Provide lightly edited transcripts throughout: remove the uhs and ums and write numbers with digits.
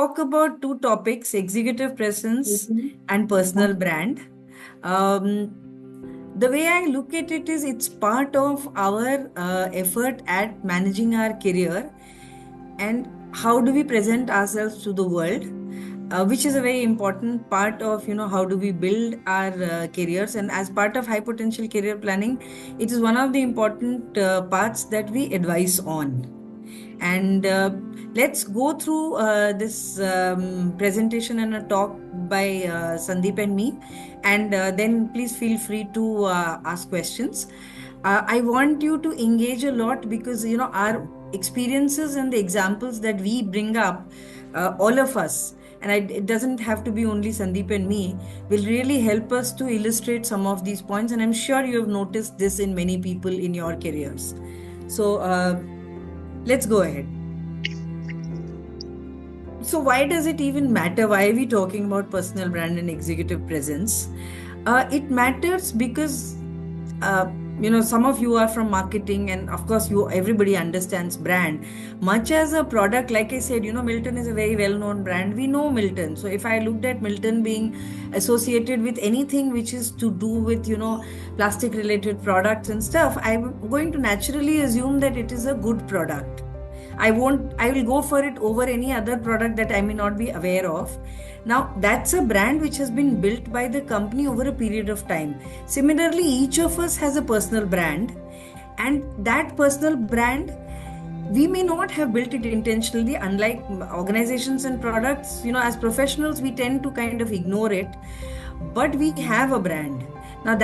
talk about two topics, executive presence and personal brand. Um, the way I look at it is it's part of our effort at managing our career and how do we present ourselves to the world, which is a very important part of how do we build our careers. And as part of high potential career planning, it is one of the important parts that we advise on. And let's go through this presentation and a talk by Sandeep and me. And then please feel free to ask questions. I want you to engage a lot because, our experiences and the examples that we bring up, all of us, and it doesn't have to be only Sandeep and me, will really help us to illustrate some of these points. And I'm sure you have noticed this in many people in your careers. So, let's go ahead. So, why does it even matter? Why are we talking about personal brand and executive presence? It matters because some of you are from marketing, and of course, everybody understands brand. Much as a product, like I said, Milton is a very well-known brand. We know Milton. So, if I looked at Milton being associated with anything which is to do with plastic-related products and stuff, I'm going to naturally assume that it is a good product. I will go for it over any other product that I may not be aware of. Now, that's a brand which has been built by the company over a period of time. Similarly, each of us has a personal brand, and that personal brand, we may not have built it intentionally. Unlike organizations and products, as professionals, we tend to kind of ignore it, but we have a brand. Now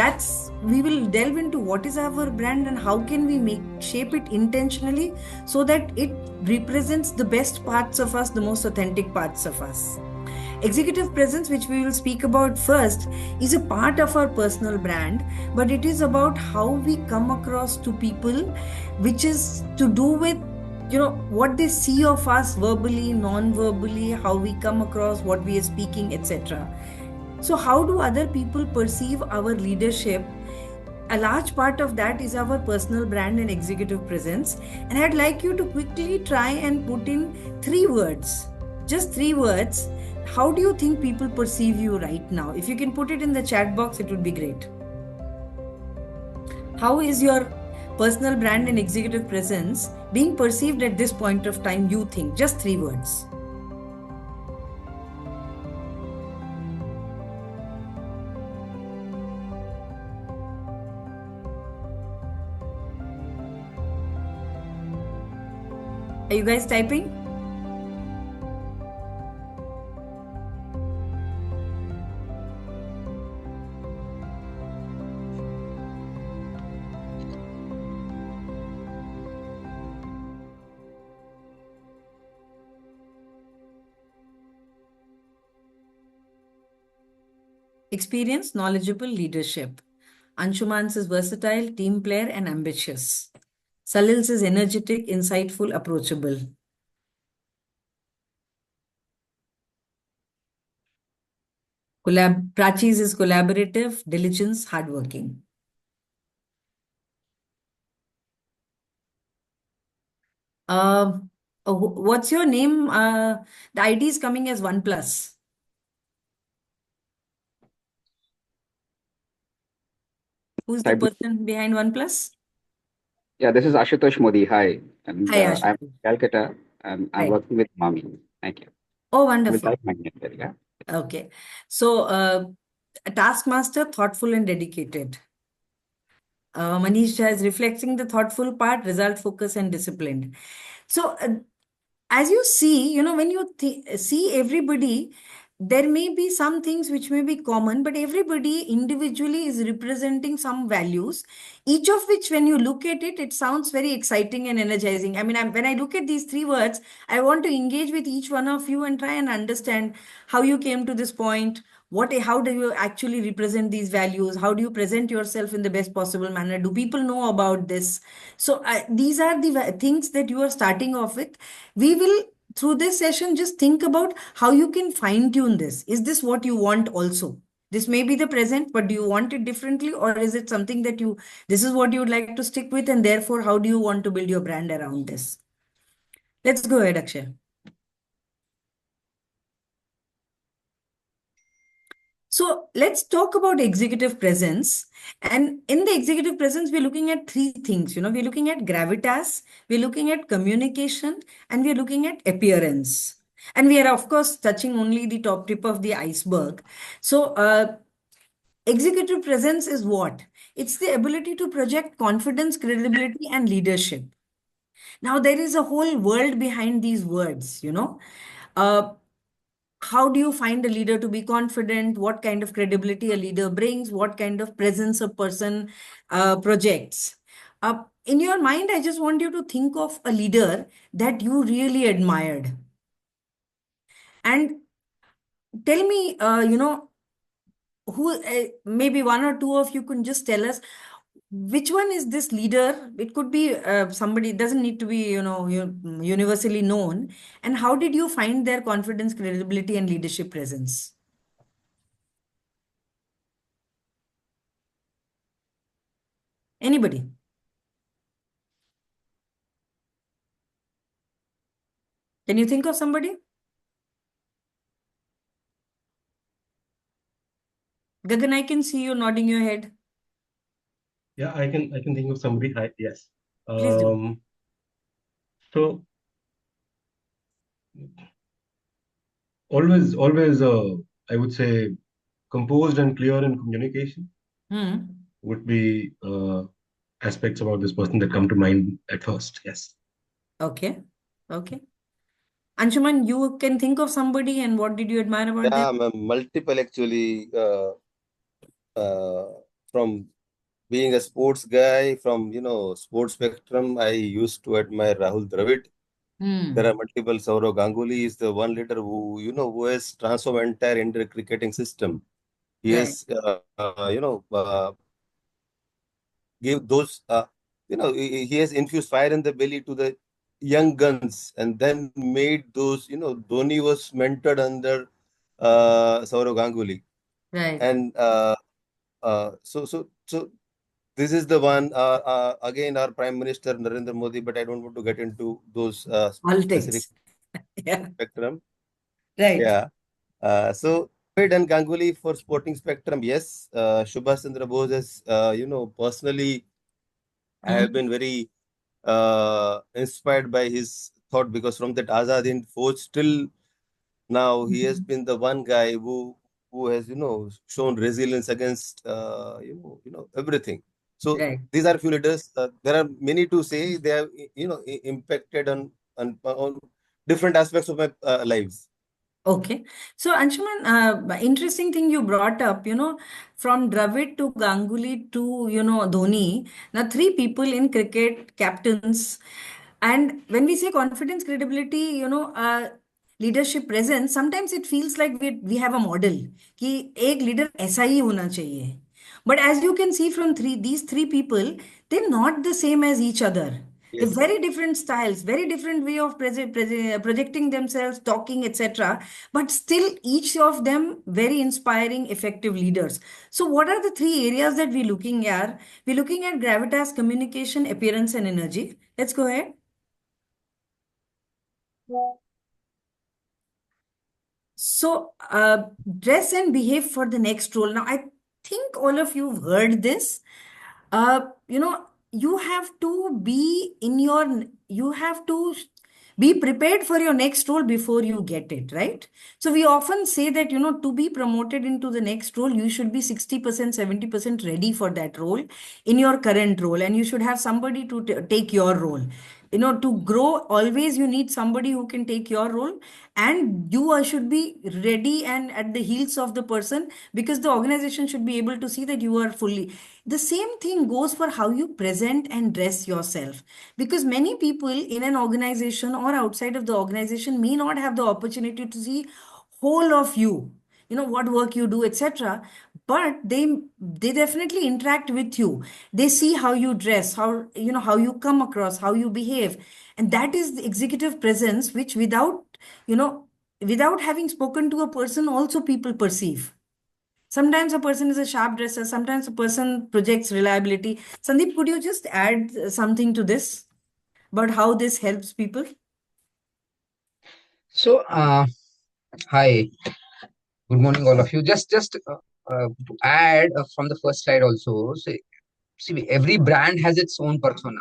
we will delve into what is our brand and how can we shape it intentionally so that it represents the best parts of us, the most authentic parts of us. Executive presence, which we will speak about first, is a part of our personal brand, but it is about how we come across to people, which is to do with what they see of us verbally, non-verbally, how we come across, what we are speaking, etc. So, how do other people perceive our leadership? A large part of that is our personal brand and executive presence. And I'd like you to quickly try and put in 3 words, just 3 words. How do you think people perceive you right now? If you can put it in the chat box, it would be great. How is your personal brand and executive presence being perceived at this point of time, you think? Just 3 words. Are you guys typing? Experience, knowledgeable, leadership. Anshumans is versatile, team player, and ambitious. Salil's is energetic, insightful, approachable. Prachi's is collaborative, diligence, hardworking. What's your name? The ID is coming as 1+. Who's the person behind 1+? Yeah, this is Ashutosh Modi. Hi. And Hi, I'm Ashutosh. Calcutta and I'm Right. working with Mami. Thank you. Oh, We'll wonderful. type my name there, yeah. Okay. So, a taskmaster, thoughtful and dedicated. Maneesha is reflecting the thoughtful part, result focus and disciplined. So, as you see, when you see everybody, there may be some things which may be common, but everybody individually is representing some values, each of which, when you look at it, it sounds very exciting and energizing. I mean, when I look at these 3 words, I want to engage with each one of you and try and understand how you came to this point. How do you actually represent these values? How do you present yourself in the best possible manner? Do people know about this? So these are the things that you are starting off with. We will, through this session, just think about how you can fine tune this. Is this what you want also? This may be the present, but do you want it differently? Or is it something that this is what you would like to stick with, and therefore, how do you want to build your brand around this? Let's go ahead, Akshay. Yeah, thank you, Maneesha. So, I think, as you rightly said, personal brand and executive presence are two So let's talk about executive presence. And in the executive presence, we're looking at three things. We're looking at gravitas, we're looking at communication, and we're looking at appearance. And we are, of course, touching only the top tip of the iceberg. So, executive presence is what? It's the ability to project confidence, credibility, and leadership. Now, there is a whole world behind these words. Uh, how do you find a leader to be confident? What kind of credibility a leader brings? What kind of presence a person projects? In your mind, I just want you to think of a leader that you really admired. And tell me, who maybe one or two of you can just tell us which one is this leader. It could be somebody, it doesn't need to be universally known. And how did you find their confidence, credibility, and leadership presence? Anybody? Can you think of somebody? Gagan, I can see you nodding your head. Yeah, I can think of somebody. Yes. Please do. So always, I would say composed and clear in communication Hmm. would be aspects about this person that come to mind at first. Yes. Okay. Okay. Anshuman, you can think of somebody and what did you admire about them? Yeah, multiple actually. Uh, from being a sports guy from sports spectrum, I used to admire Rahul Dravid. There are Hmm. multiple. Saurav Ganguly is the one leader who has transformed entire Indian cricketing system. He Right. has give those he has infused fire in the belly to the young guns and then made those. Dhoni was mentored under Saurav Ganguly, Right. and so this is the one, again, our Prime Minister Narendra Modi, but I don't want to get into those specific Politics. Yeah. spectrum. Right. Yeah. So Dravid and Ganguly for sporting spectrum, yes. Subhash Chandra Bose is, personally, I have Hmm. been very inspired by his thought, because from that Azad Hind Fauj till now, he has been the one guy who has shown resilience against everything. So Right. these are few leaders. There are many to say. They have impacted on different aspects of my lives. Okay. So, Anshuman, interesting thing you brought up, from Dravid to Ganguly to, Dhoni. Now, three people in cricket, captains. And when we say confidence, credibility, leadership presence, sometimes it feels like we have a model कि एक leader ऐसा ही होना चाहिए. But as you can see from these three people, they're not the same as each other. They're Yes. very different styles, very different way of projecting themselves, talking, etc. But still, each of them very inspiring, effective leaders. So, what are the three areas that we're looking at? We're looking at gravitas, communication, appearance, and energy. Let's go ahead. So, dress and behave for the next role. Now, I think all of you have heard this. You have to you have to be prepared for your next role before you get it, right? So, we often say that, to be promoted into the next role, you should be 60%, 70% ready for that role in your current role, and you should have somebody to take your role. To grow, always you need somebody who can take your role, and you should be ready and at the heels of the person, because the organization should be able to see that you are fully. The same thing goes for how you present and dress yourself, because many people in an organization or outside of the organization may not have the opportunity to see whole of you, what work you do, etc. But they definitely interact with you. They see how you dress, how you come across, how you behave. And that is the executive presence, which you know without having spoken to a person, also people perceive. Sometimes a person is a sharp dresser, sometimes a person projects reliability. Sandeep, could you just add something to this about how this helps people? So, hi. Good morning, all of you. To add from the first slide also. See, every brand has its own persona,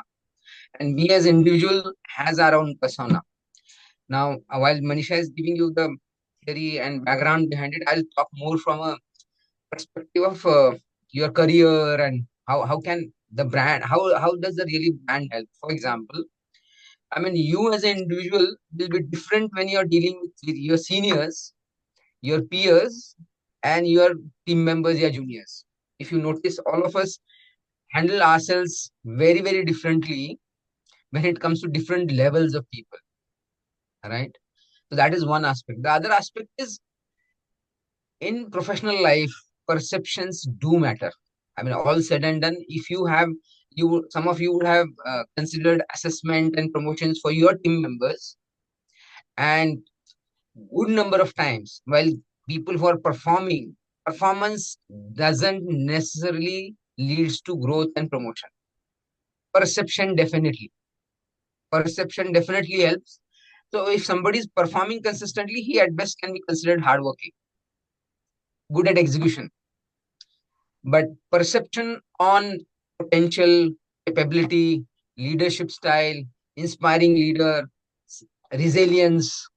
and we as individual has our own persona. Now, while Manisha is giving you the theory and background behind it, I'll talk more from a perspective of your career and how can the brand, how does the really brand help? For example, I mean, you as an individual will be different when you're dealing with your seniors, your peers, and your team members, your juniors. If you notice, all of us handle ourselves very, very differently when it comes to different levels of people, right? So that is one aspect. The other aspect is in professional life, perceptions do matter. I mean, all said and done, if you have, some of you would have considered assessment and promotions for your team members, and good number of times, while people who are performing, performance doesn't necessarily leads to growth and promotion. Perception definitely. Perception definitely helps. So if somebody is performing consistently, he at best can be considered hardworking, good at execution. But perception on potential, capability, leadership style, inspiring leader, resilience.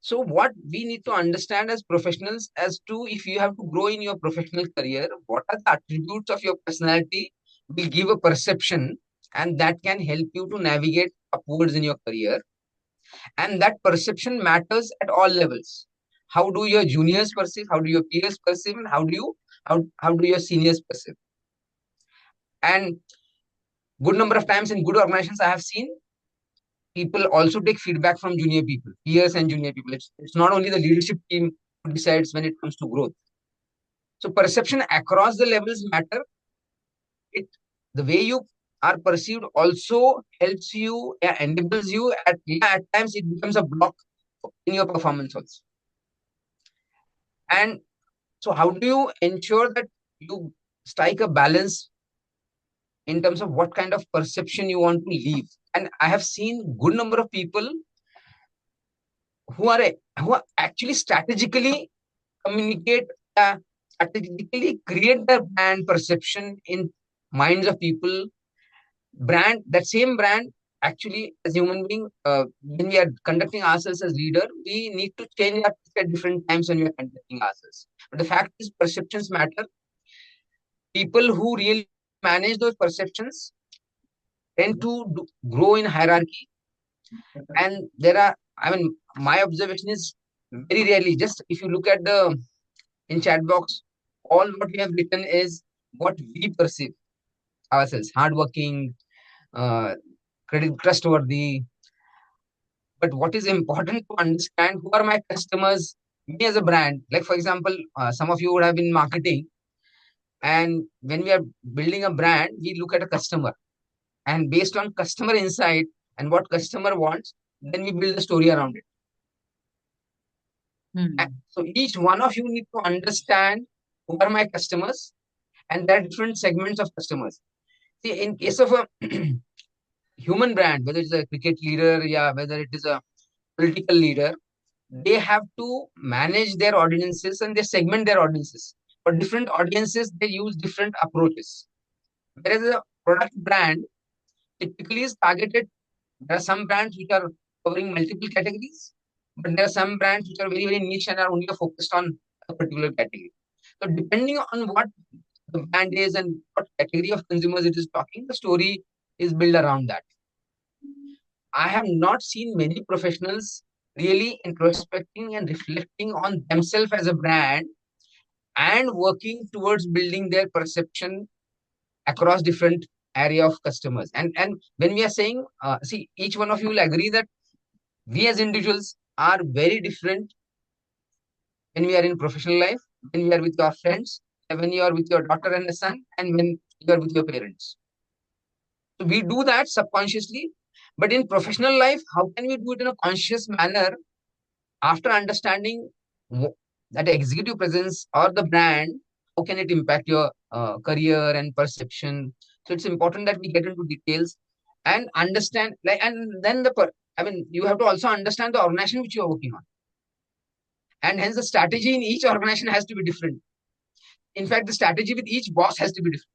So what we need to understand as professionals as to if you have to grow in your professional career, what are the attributes of your personality will give a perception, and that can help you to navigate upwards in your career. And that perception matters at all levels. How do your juniors perceive? How do your peers perceive? And how do your seniors perceive? And good number of times in good organizations, I have seen people also take feedback from junior people, peers and junior people. It's not only the leadership team who decides when it comes to growth. So perception across the levels matter. It the way you are perceived also helps you, enables you. At times it becomes a block in your performance also. And so how do you ensure that you strike a balance in terms of what kind of perception you want to leave? And I have seen good number of people who are who are actually strategically communicate, strategically create their brand perception in minds of people. Brand, that same brand, actually as human being, when we are conducting ourselves as leader, we need to change our pitch at different times when we are conducting ourselves. But the fact is, perceptions matter. People who really manage those perceptions tend to grow in hierarchy. And there are, I mean, my observation is very rarely, just if you look at the in chat box, all what we have written is what we perceive ourselves: hardworking, uh, trustworthy. But what is important to understand, who are my customers? Me as a brand, like for example, some of you would have been marketing, and when we are building a brand, we look at a customer, and based on customer insight and what customer wants, then we build a story around it. So each one of you need to understand who are my customers, and there are different segments of customers. See, in case of a human brand, whether it's a cricket leader, yeah, whether it is a political leader, they have to manage their audiences and they segment their audiences. For different audiences, they use different approaches. Whereas a product brand typically is targeted. There are some brands which are covering multiple categories, but there are some brands which are very, very niche and are only focused on a particular category. So depending on what the brand is and what category of consumers it is talking, the story is built around that. I have not seen many professionals really introspecting and reflecting on themselves as a brand and working towards building their perception across different area of customers. And when we are saying, see, each one of you will agree that we as individuals are very different when we are in professional life, when we are with your friends, when you are with your daughter and a son, and when you are with your parents. So we do that subconsciously, but in professional life, how can we do it in a conscious manner after understanding that executive presence or the brand? How can it impact your career and perception? So it's important that we get into details and understand, like, and then I mean, you have to also understand the organization which you are working on. And hence the strategy in each organization has to be different. In fact, the strategy with each boss has to be different,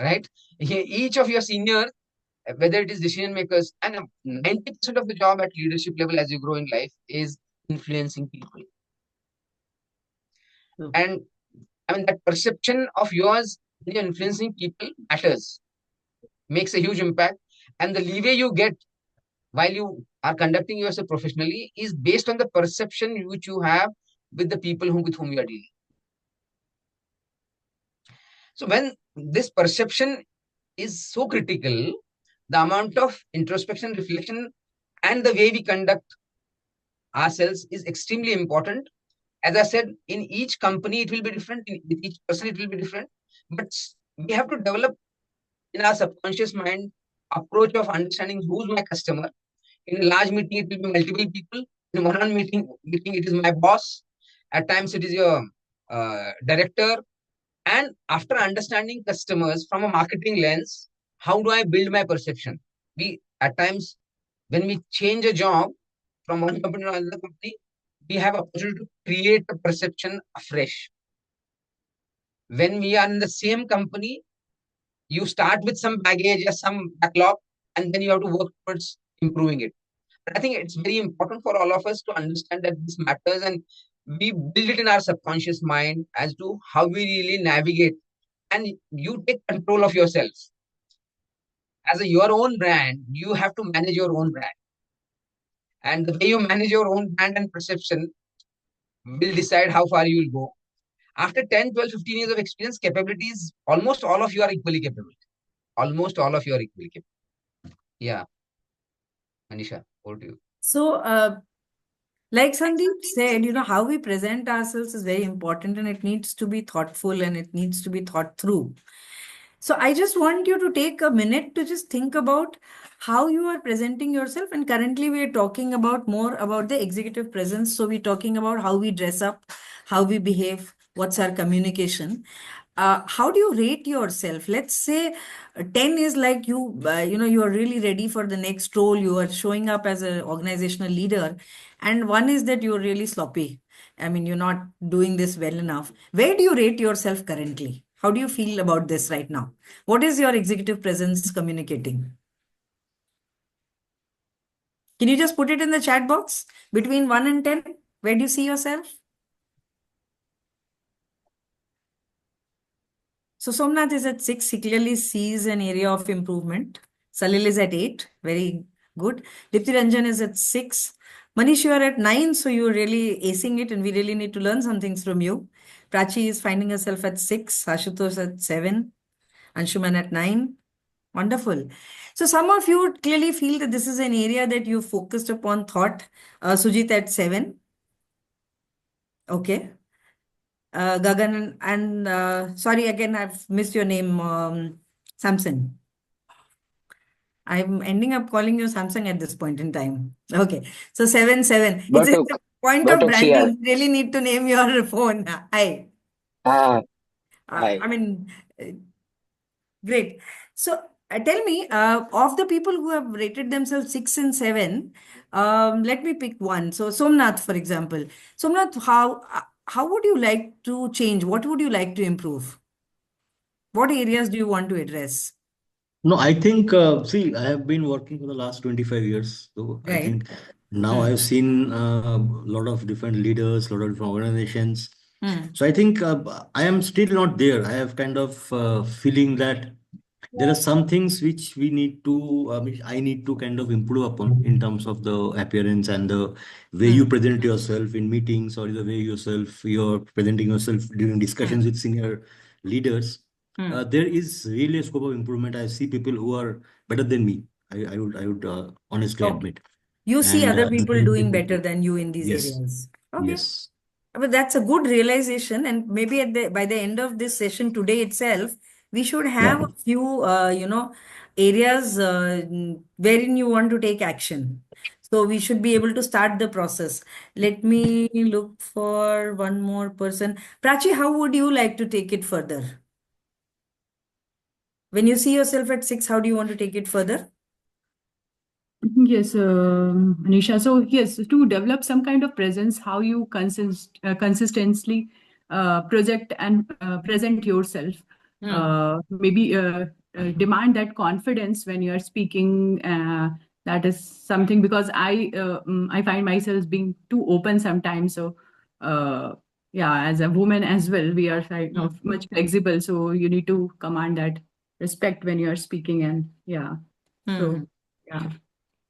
right? Each of your senior, whether it is decision makers, and 90% of the job at leadership level as you grow in life is influencing people. And I mean, that perception of yours when you're influencing people matters, makes a huge impact. And the leeway you get while you are conducting yourself professionally is based on the perception which you have with the people with whom you are dealing. So when this perception is so critical, the amount of introspection, reflection, and the way we conduct ourselves is extremely important. As I said, in each company it will be different, with each person it will be different, but we have to develop in our subconscious mind approach of understanding who's my customer. In a large meeting, it will be multiple people. In a one-on-one meeting, it is my boss. At times, it is your director. And after understanding customers from a marketing lens, how do I build my perception? We at times, when we change a job from one company to another company, we have opportunity to create a perception afresh. When we are in the same company, you start with some baggage or some backlog, and then you have to work towards improving it. But I think it's very important for all of us to understand that this matters, and we build it in our subconscious mind as to how we really navigate. And you take control of yourself. As your own brand, you have to manage your own brand. And the way you manage your own brand and perception will decide how far you will go. After 10, 12, 15 years of experience, capabilities, almost all of you are equally capable. Almost all of you are equally capable. Yeah. Maneesha, over to you. So, like Sandeep said, how we present ourselves is very important and it needs to be thoughtful and it needs to be thought through. So I just want you to take a minute to just think about how you are presenting yourself. And currently we are talking about more about the executive presence. So we're talking about how we dress up, how we behave, what's our communication. How do you rate yourself? Let's say 10 is like you are really ready for the next role. You are showing up as an organizational leader. And one is that you're really sloppy. I mean, you're not doing this well enough. Where do you rate yourself currently? How do you feel about this right now? What is your executive presence communicating? Can you just put it in the chat box between 1 and 10? Where do you see yourself? So Somnath is at 6. He clearly sees an area of improvement. Salil is at 8. Very good. Dipti Ranjan is at 6. Manish, you are at 9. So you're really acing it and we really need to learn some things from you. Prachi is finding herself at 6. Ashutosh at 7. Anshuman at 9. Wonderful. So some of you clearly feel that this is an area that you focused upon thought. Sujit at 7. Okay. Gagan and sorry again, I've missed your name, Samson. I'm ending up calling you Samsung at this point in time. Okay. So 7. It's Bertuk, a point of Bertuk here. branding. You really need to name your phone. Hi. Ah, hi. I mean, uh, great. So tell me, of the people who have rated themselves 6 and 7, let me pick one. So Somnath, for example. Somnath, how would you like to change? What would you like to improve? What areas do you want to address? No, I think, see, I have been working for the last 25 years. So I Right. think now Hmm. I've seen a lot of different leaders, a lot of different organizations. Hmm. So I think I am still not there. I have kind of feeling that there are some things which we need to, which I need to kind of improve upon in terms of the appearance and the way you Hmm. present yourself in meetings or the way you're presenting yourself during discussions Hmm. with senior leaders. Hmm. There is really a scope of improvement. I see people who are better than me. I would honestly Okay. admit. You see And other people doing better than you in these yes, areas. Okay. yes. But that's a good realization, and maybe by the end of this session today itself, we should Yeah. have a few, areas wherein you want to take action. So we should be able to start the process. Let me look for one more person. Prachi, how would you like to take it further? When you see yourself at 6, how do you want to take it further? Yes, Maneesha. So yes, to develop some kind of presence, how you consistently project and present yourself. Maybe demand that confidence when you are speaking. That is something, because I find myself being too open sometimes. So yeah, as a woman as well, we are kind of much flexible. So you need to command that respect when you are speaking, and yeah. So yeah.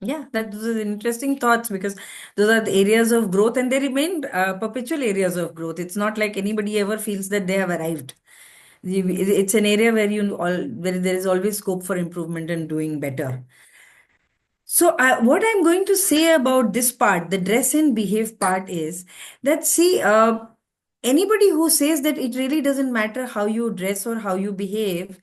Yeah, that was interesting thoughts, because those are the areas of growth, and they remain perpetual areas of growth. It's not like anybody ever feels that they have arrived. It's an area where there is always scope for improvement and doing better. So, what I'm going to say about this part, the dress and behave part, is that, see, anybody who says that it really doesn't matter how you dress or how you behave,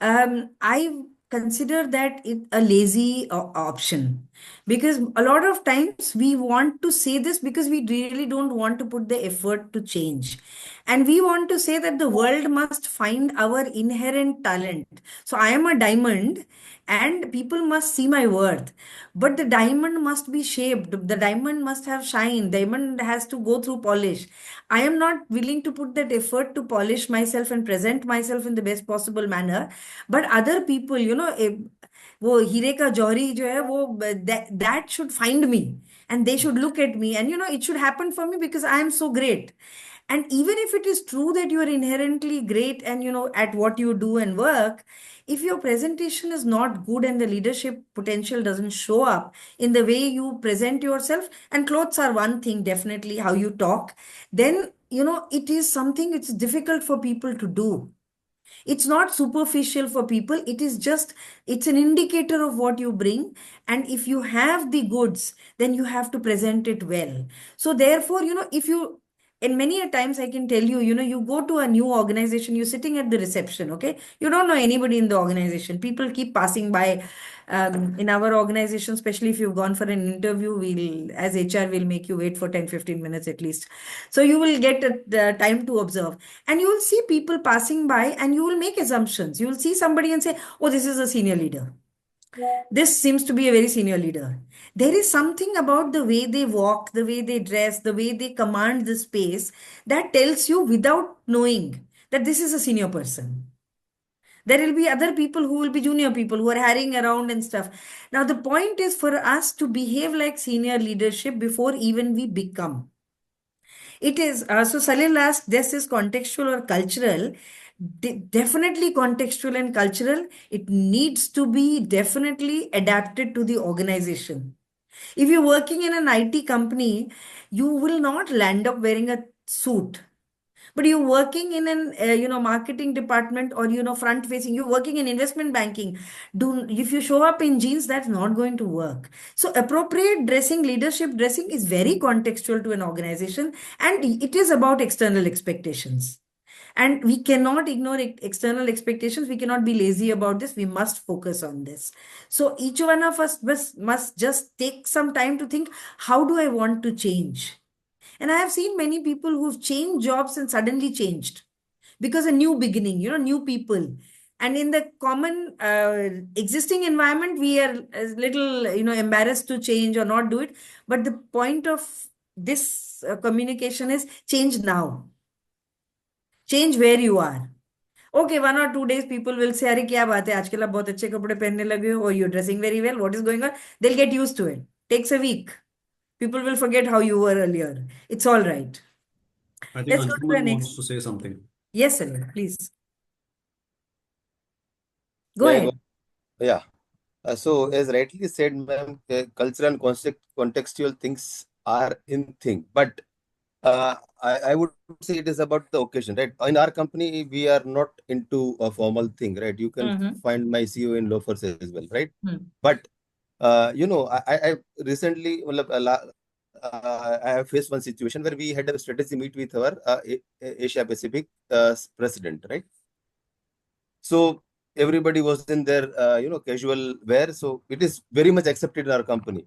I consider that a lazy option, because a lot of times we want to say this because we really don't want to put the effort to change. And we want to say that the world must find our inherent talent. So I am a diamond and people must see my worth. But the diamond must be shaped. The diamond must have shine. Diamond has to go through polish. I am not willing to put that effort to polish myself and present myself in the best possible manner. But other people, वो हीरे का जौहरी जो है वो that should find me, and they should look at me, and it should happen for me because I am so great. And even if it is true that you are inherently great and at what you do and work, if your presentation is not good and the leadership potential doesn't show up in the way you present yourself, and clothes are one thing, definitely how you talk, then it is something it's difficult for people to do. It's not superficial for people. It's an indicator of what you bring. And if you have the goods, then you have to present it well. So therefore, if you, and many a times I can tell you, you go to a new organization, you're sitting at the reception, okay? You don't know anybody in the organization. People keep passing by. In our organization, especially if you've gone for an interview, as HR, will make you wait for 10-15 minutes at least. So you will get the time to observe, and you will see people passing by, and you will make assumptions. You will see somebody and say, oh, this is a senior leader. This seems to be a very senior leader. There is something about the way they walk, the way they dress, the way they command the space that tells you without knowing that this is a senior person. There will be other people who will be junior people who are hurrying around and stuff. Now, the point is for us to behave like senior leadership before even we become. It is, so Salil asked, this is contextual or cultural? Definitely contextual and cultural. It needs to be definitely adapted to the organization. If you're working in an IT company, you will not land up wearing a suit. But you're working in an marketing department, or front facing, you're working in investment banking, if you show up in jeans, that's not going to work. So appropriate dressing, leadership dressing, is very contextual to an organization, and it is about external expectations. And we cannot ignore external expectations. We cannot be lazy about this. We must focus on this. So each one of us must just take some time to think, how do I want to change? And I have seen many people who've changed jobs and suddenly changed because a new beginning, new people. And in the common existing environment, we are a little, embarrassed to change or not do it. But the point of this communication is change now. Change where you are. Okay, 1 or 2 days, people will say, अरे क्या बात है आजकल आप बहुत अच्छे कपड़े पहनने लगे हो, or you're dressing very well, what is going on? They'll get used to it. Takes a week. People will forget how you were earlier. It's all right. I think Let's go to the Anshuman next. wants to say something. Yes, Salil, please. Go May I ahead. go? Yeah. So, as rightly said, ma'am, cultural and contextual things are in thing. But I would say it is about the occasion, right? In our company, we are not into a formal thing, right? You can find my CEO in loafers as well, right? But I recently, I have faced one situation where we had a strategy meet with our Asia Pacific president, right? So everybody was in their casual wear, so it is very much accepted in our company.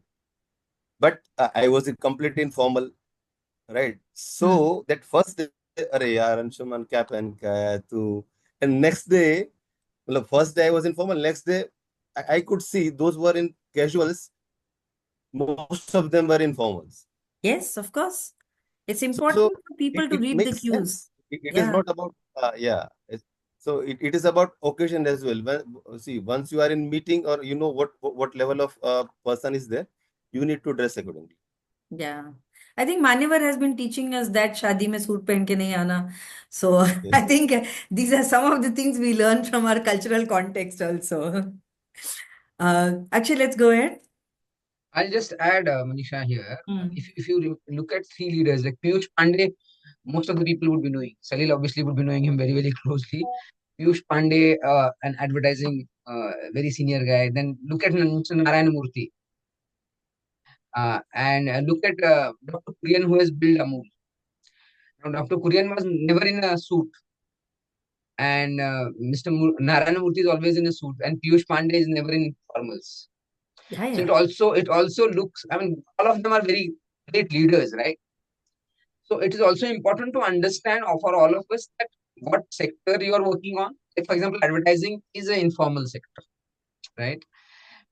But I was completely informal, right? So that first day, अरे यार अंशुमन क्या पहन के आया तू? And next day, well, first day I was informal. Next day, I could see those who were in casuals. most of them were informals. Yes, of course. It's So important for people to it read the makes cues. sense. It is Yeah. not about so it is about occasion as well. When see once you are in meeting or you know what level of person is there, you need to dress accordingly. Yeah. I think Manevar has been teaching us that शादी में suit पहन के नहीं आना. So I Yes. think these are some of the things we learn from our cultural context also. Actually, let's go ahead. I'll just add, Manisha here. Hmm. If you look at three leaders like Piyush Pandey, most of the people would be knowing. Salil obviously would be knowing him very, very closely. Piyush Pandey, an advertising very senior guy. Then look at Mr. Narayana Murthy. And look at Dr. Kurian, who has built Amul. Now, Dr. Kurian was never in a suit, and Mr. Narayana Murthy is always in a suit, and Piyush Pandey is never in formals. Yeah, So yeah. it also looks. I mean, all of them are very great leaders, right? So it is also important to understand for all of us that what sector you are working on. Like for example, advertising is an informal sector, right?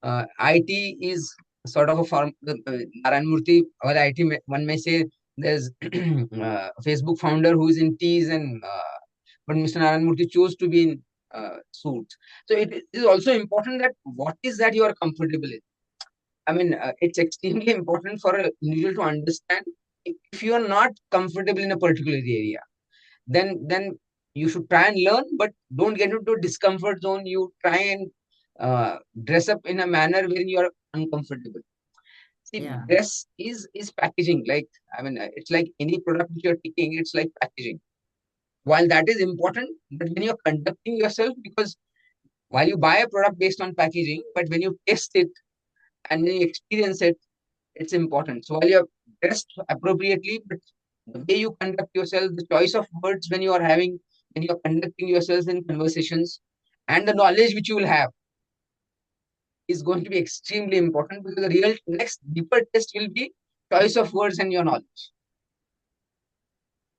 IT is sort of a form. Narayan Murthy or IT, one may say there's Facebook founder who is in teas and but Mr. Narayan Murthy chose to be in suits. So it is also important that what is that you are comfortable in. I mean, it's extremely important for an individual to understand if you are not comfortable in a particular area, then you should try and learn, but don't get into a discomfort zone. You try and dress up in a manner when you are uncomfortable. See, Yeah. dress is packaging. Like I mean, it's like any product which you're taking. It's like packaging. While that is important, but when you're conducting yourself, because while you buy a product based on packaging, but when you taste it and when you experience it, it's important. So while you're dressed appropriately, but the way you conduct yourself, the choice of words when you are having, when you're conducting yourselves in conversations, and the knowledge which you will have is going to be extremely important because the real next deeper test will be choice of words and your knowledge.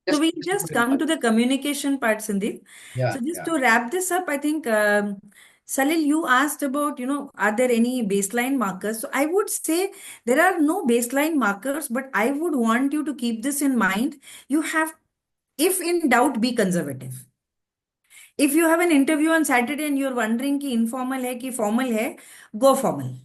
So Just, we just to just put it in come to the communication part, Sandeep. Yeah, So just yeah. to wrap this up, I think Salil, you asked about, are there any baseline markers? So I would say there are no baseline markers, but I would want you to keep this in mind. You have, if in doubt, be conservative. If you have an interview on Saturday and you're wondering कि informal है कि formal है, go formal.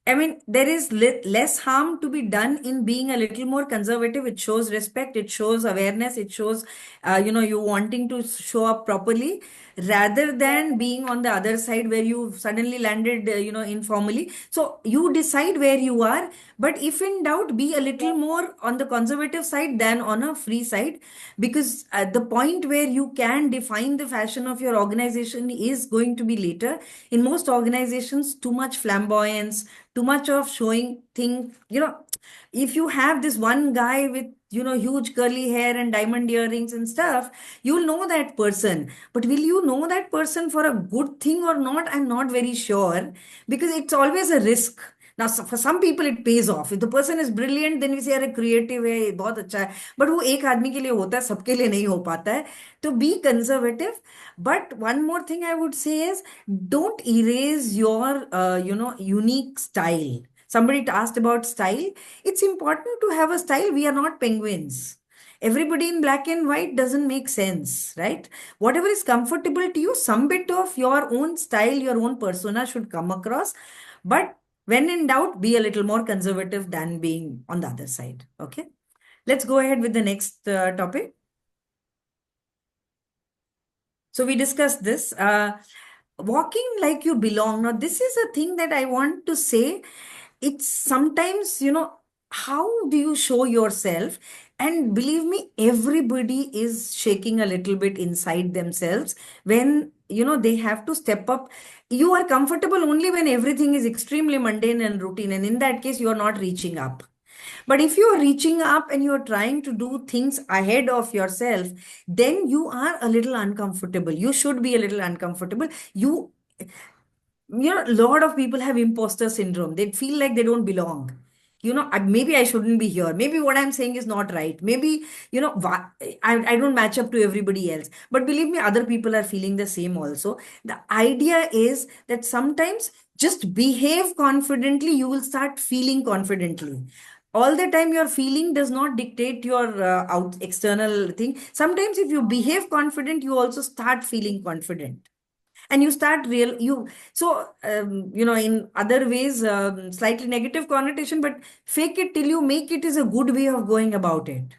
I mean, there is less harm to be done in being a little more conservative. It shows respect, it shows awareness, it shows, you wanting to show up properly rather than being on the other side where you suddenly landed, informally. So you decide where you are, but if in doubt, be a little more on the conservative side than on a free side, because at the point where you can define the fashion of your organization is going to be later. In most organizations, too much flamboyance, too much of showing thing, if you have this one guy with huge curly hair and diamond earrings and stuff, you'll know that person, but will you know that person for a good thing or not? I'm not very sure, because it's always a risk. Now for some people it pays off. If the person is brilliant, then we say अरे creative है, बहुत अच्छा है, but वो एक आदमी के लिए होता है, सबके लिए नहीं हो पाता है. To be conservative. But one more thing I would say is, don't erase your unique style. Somebody asked about style. It's important to have a style. We are not penguins. Everybody in black and white doesn't make sense, right? Whatever is comfortable to you, some bit of your own style, your own persona should come across. But when in doubt, be a little more conservative than being on the other side. Okay. Let's go ahead with the next topic. So we discussed this. Walking like you belong. Now, this is a thing that I want to say. It's sometimes, how do you show yourself? And believe me, everybody is shaking a little bit inside themselves when, they have to step up. You are comfortable only when everything is extremely mundane and routine. And in that case, you are not reaching up. But if you are reaching up and you're trying to do things ahead of yourself, then you are a little uncomfortable. You should be a little uncomfortable. A lot of people have imposter syndrome. They feel like they don't belong. maybe I shouldn't be here. Maybe what I'm saying is not right. Maybe, I don't match up to everybody else. But believe me, other people are feeling the same also. The idea is that sometimes just behave confidently, you will start feeling confidently. All the time your feeling does not dictate your out external thing. Sometimes if you behave confident, you also start feeling confident, and you start real you so in other ways, slightly negative connotation, but fake it till you make it is a good way of going about it.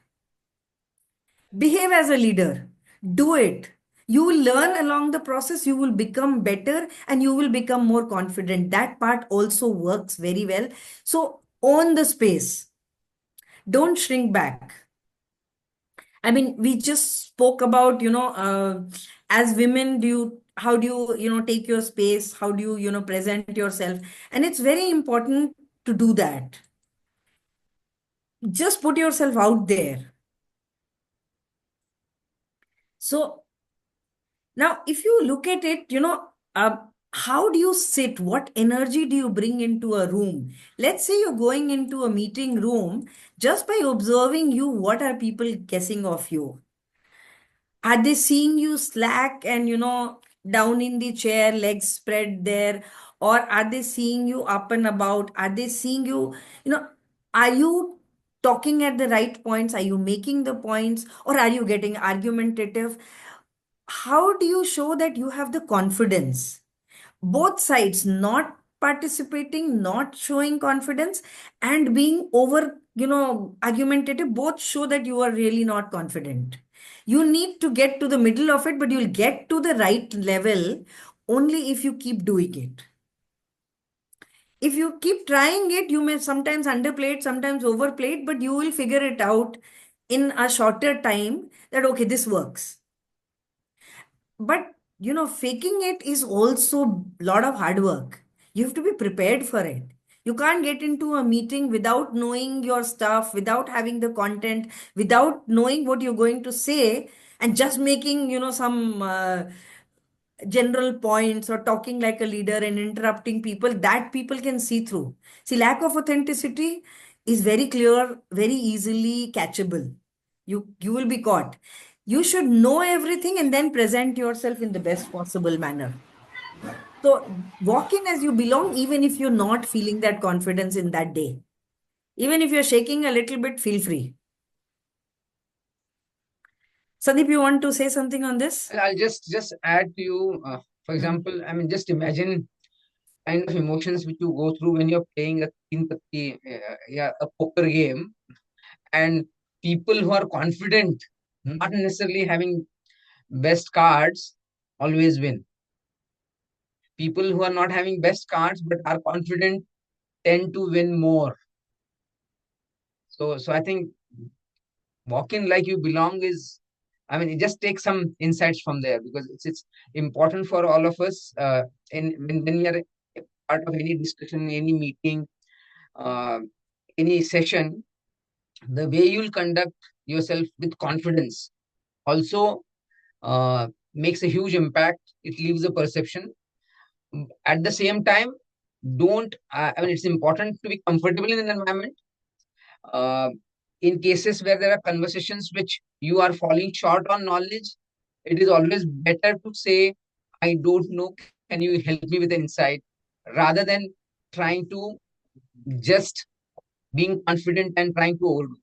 Behave as a leader, do it. You will learn along the process, you will become better, and you will become more confident. That part also works very well. So own the space, don't shrink back. I mean, we just spoke about, as women, how do you, take your space? How do you, present yourself? And it's very important to do that. Just put yourself out there. So now, if you look at it, how do you sit? What energy do you bring into a room? Let's say you're going into a meeting room, just by observing you, what are people guessing of you? Are they seeing you slack and, down in the chair, legs spread there? Or are they seeing you up and about? Are they seeing you, are you talking at the right points? Are you making the points? Or are you getting argumentative? How do you show that you have the confidence? Both sides, not participating, not showing confidence, and being over, argumentative, both show that you are really not confident. You need to get to the middle of it, but you'll get to the right level only if you keep doing it. If you keep trying it, you may sometimes underplay it, sometimes overplay it, but you will figure it out in a shorter time that, okay, this works. But faking it is also a lot of hard work. You have to be prepared for it. You can't get into a meeting without knowing your stuff, without having the content, without knowing what you're going to say, and just making some general points, or talking like a leader and interrupting people that people can see through. See, lack of authenticity is very clear, very easily catchable. You will be caught. You should know everything and then present yourself in the best possible manner. So walk in as you belong, even if you're not feeling that confidence in that day. Even if you're shaking a little bit, feel free. Sandeep, you want to say something on this? I'll just add to you. For example, I mean, just imagine kind of emotions which you go through when you're playing a yeah, a poker game, and people who are confident, not necessarily having best cards, always win. People who are not having best cards but are confident tend to win more. So I think walk in like you belong is, I mean, it just takes some insights from there, because it's important for all of us. When we are a part of any discussion, any meeting, uh, any session, the way you'll conduct yourself with confidence also makes a huge impact. It leaves a perception. At the same time, don't, I mean, it's important to be comfortable in an environment. Uh, in cases where there are conversations which you are falling short on knowledge, it is always better to say, I don't know, can you help me with an insight, rather than trying to just being confident and trying to overdo.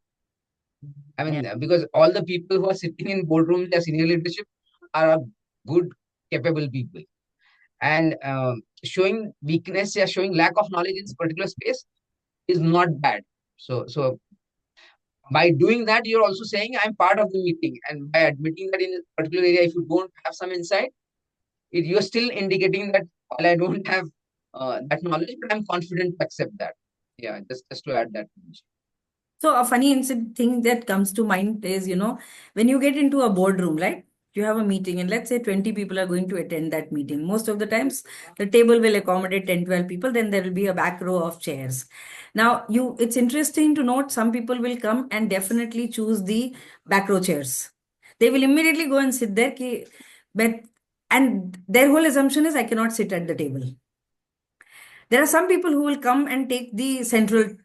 I mean, because all the people who are sitting in boardrooms as senior leadership are good, capable people. And showing weakness or showing lack of knowledge in this particular space is not bad. So by doing that, you're also saying I'm part of the meeting. And by admitting that in a particular area, if you don't have some insight, you're still indicating that, well, I don't have that knowledge, but I'm confident to accept that. Yeah, just to add that. So a funny thing that comes to mind is, when you get into a boardroom, right? You have a meeting, and let's say 20 people are going to attend that meeting. Most of the times, the table will accommodate 10, 12 people. Then there will be a back row of chairs. Now, it's interesting to note some people will come and definitely choose the back row chairs. They will immediately go and sit there, but and their whole assumption is I cannot sit at the table. There are some people who will come and take the central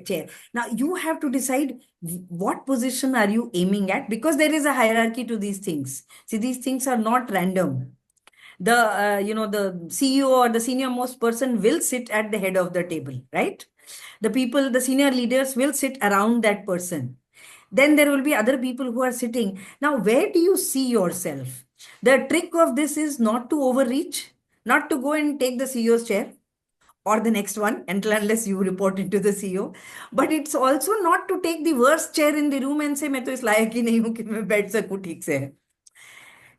chair. Now you have to decide what position are you aiming at, because there is a hierarchy to these things. See, these things are not random. The CEO or the senior most person will sit at the head of the table, right? The senior leaders will sit around that person. Then there will be other people who are sitting. Now, where do you see yourself? The trick of this is not to overreach, not to go and take the CEO's chair or the next one until unless you report into the CEO. But it's also not to take the worst chair in the room and say, मैं तो इस लायक ही नहीं हूँ कि मैं बैठ सकूं ठीक से.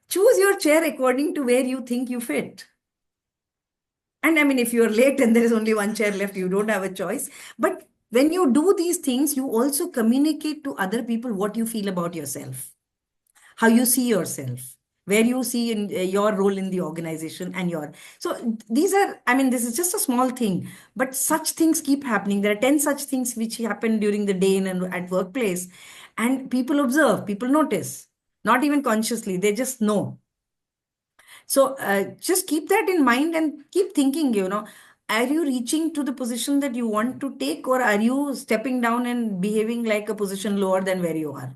Choose your chair according to where you think you fit. And I mean, if you're late and there is only one chair left, you don't have a choice. But when you do these things, you also communicate to other people what you feel about yourself, how you see yourself, where you see in your role in the organization and your. So these are, I mean, this is just a small thing, but such things keep happening. There are 10 such things which happen during the day and at workplace, and people observe, people notice, not even consciously, they just know. So just keep that in mind and keep thinking, are you reaching to the position that you want to take, or are you stepping down and behaving like a position lower than where you are?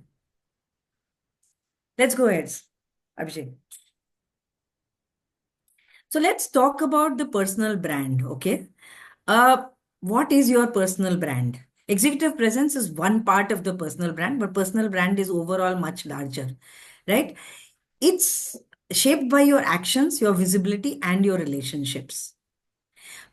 Let's go ahead, Abhishek. So let's talk about the personal brand, okay? What is your personal brand? Executive presence is one part of the personal brand, but personal brand is overall much larger, right? It's shaped by your actions, your visibility, and your relationships.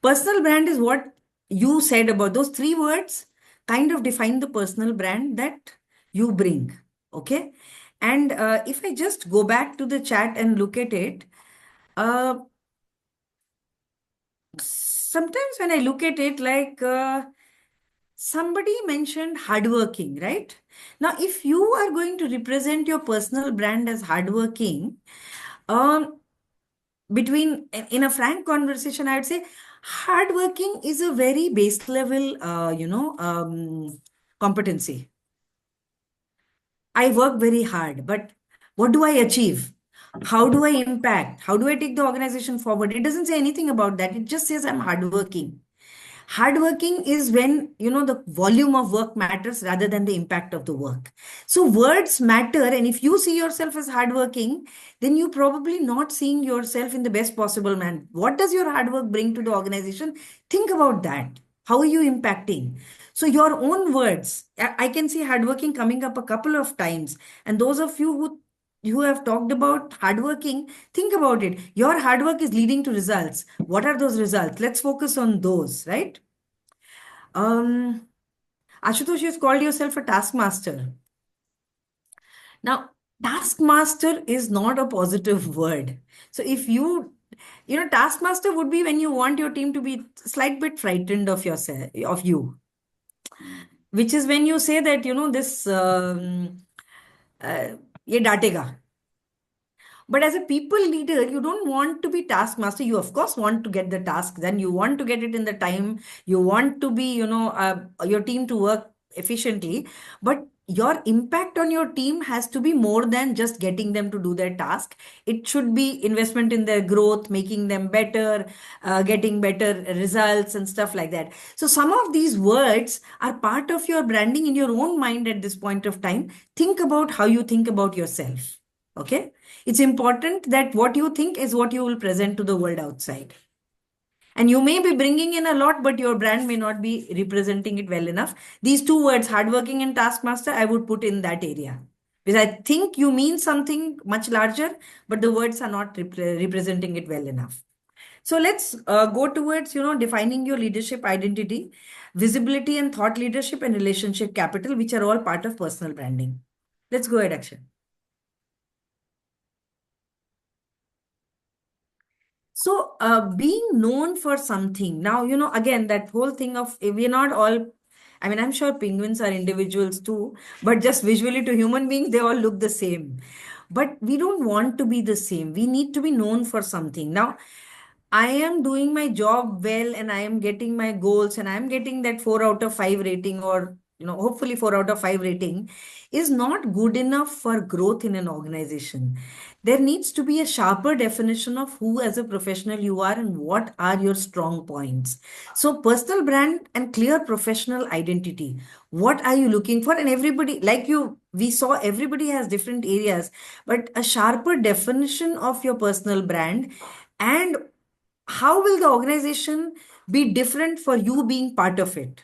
Personal brand is what you said about those three words, kind of define the personal brand that you bring. Okay. And if I just go back to the chat and look at it, sometimes when I look at it, like somebody mentioned hardworking, right? Now, if you are going to represent your personal brand as hardworking, in a frank conversation, I would say hardworking is a very base level, competency. I work very hard, but what do I achieve? How do I impact? How do I take the organization forward? It doesn't say anything about that. It just says I'm hardworking. Hardworking is when, the volume of work matters rather than the impact of the work. So words matter. And if you see yourself as hardworking, then you probably not seeing yourself in the best possible man. What does your hard work bring to the organization? Think about that. How are you impacting? So your own words, I can see hardworking coming up a couple of times. And those of you who have talked about hardworking, think about it. Your hard work is leading to results. What are those results? Let's focus on those, right? Ashutosh, you've called yourself a taskmaster. Now, taskmaster is not a positive word. So if taskmaster would be when you want your team to be a slight bit frightened of yourself, of you, which is when you say that, this, ye datega. But as a people leader, you don't want to be taskmaster. You, of course, want to get the task done. You want to get it in the time. You want to be, your team to work efficiently. But your impact on your team has to be more than just getting them to do their task. It should be investment in their growth, making them better, getting better results and stuff like that. So some of these words are part of your branding in your own mind at this point of time. Think about how you think about yourself. Okay. It's important that what you think is what you will present to the world outside. And you may be bringing in a lot, but your brand may not be representing it well enough. These two words, hardworking and taskmaster, I would put in that area. Because I think you mean something much larger, but the words are not representing it well enough. So let's go towards, defining your leadership identity, visibility and thought leadership, and relationship capital, which are all part of personal branding. Let's go ahead, Akshay. So, being known for something. Now, again, that whole thing of we're not all, I mean, I'm sure penguins are individuals too, but just visually to human beings, they all look the same. But we don't want to be the same. We need to be known for something. Now, I am doing my job well and I am getting my goals and I am getting that 4 out of 5 rating or, hopefully 4 out of 5 rating, is not good enough for growth in an organization. There needs to be a sharper definition of who as a professional you are and what are your strong points. So personal brand and clear professional identity. What are you looking for? And everybody, like we saw everybody has different areas, but a sharper definition of your personal brand, and how will the organization be different for you being part of it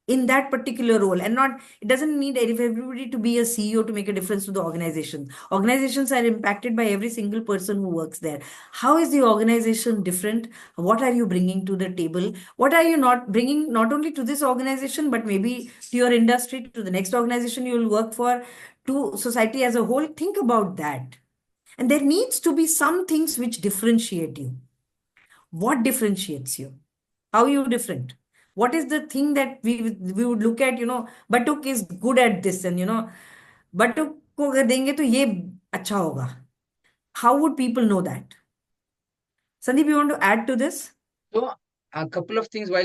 in that particular role. And not, it doesn't need everybody to be a CEO to make a difference to the organization. Organizations are impacted by every single person who works there. How is the organization different? What are you bringing to the table? What are you not bringing, not only to this organization, but maybe to your industry, to the next organization you will work for, to society as a whole? Think about that. And there needs to be some things which differentiate you. What differentiates you? How are you different? What is the thing that we would look at, Batuk is good at this, and Batuk को अगर देंगे तो ये अच्छा होगा. How would people know that? Sandeep, you want to add to this? So a couple of things, while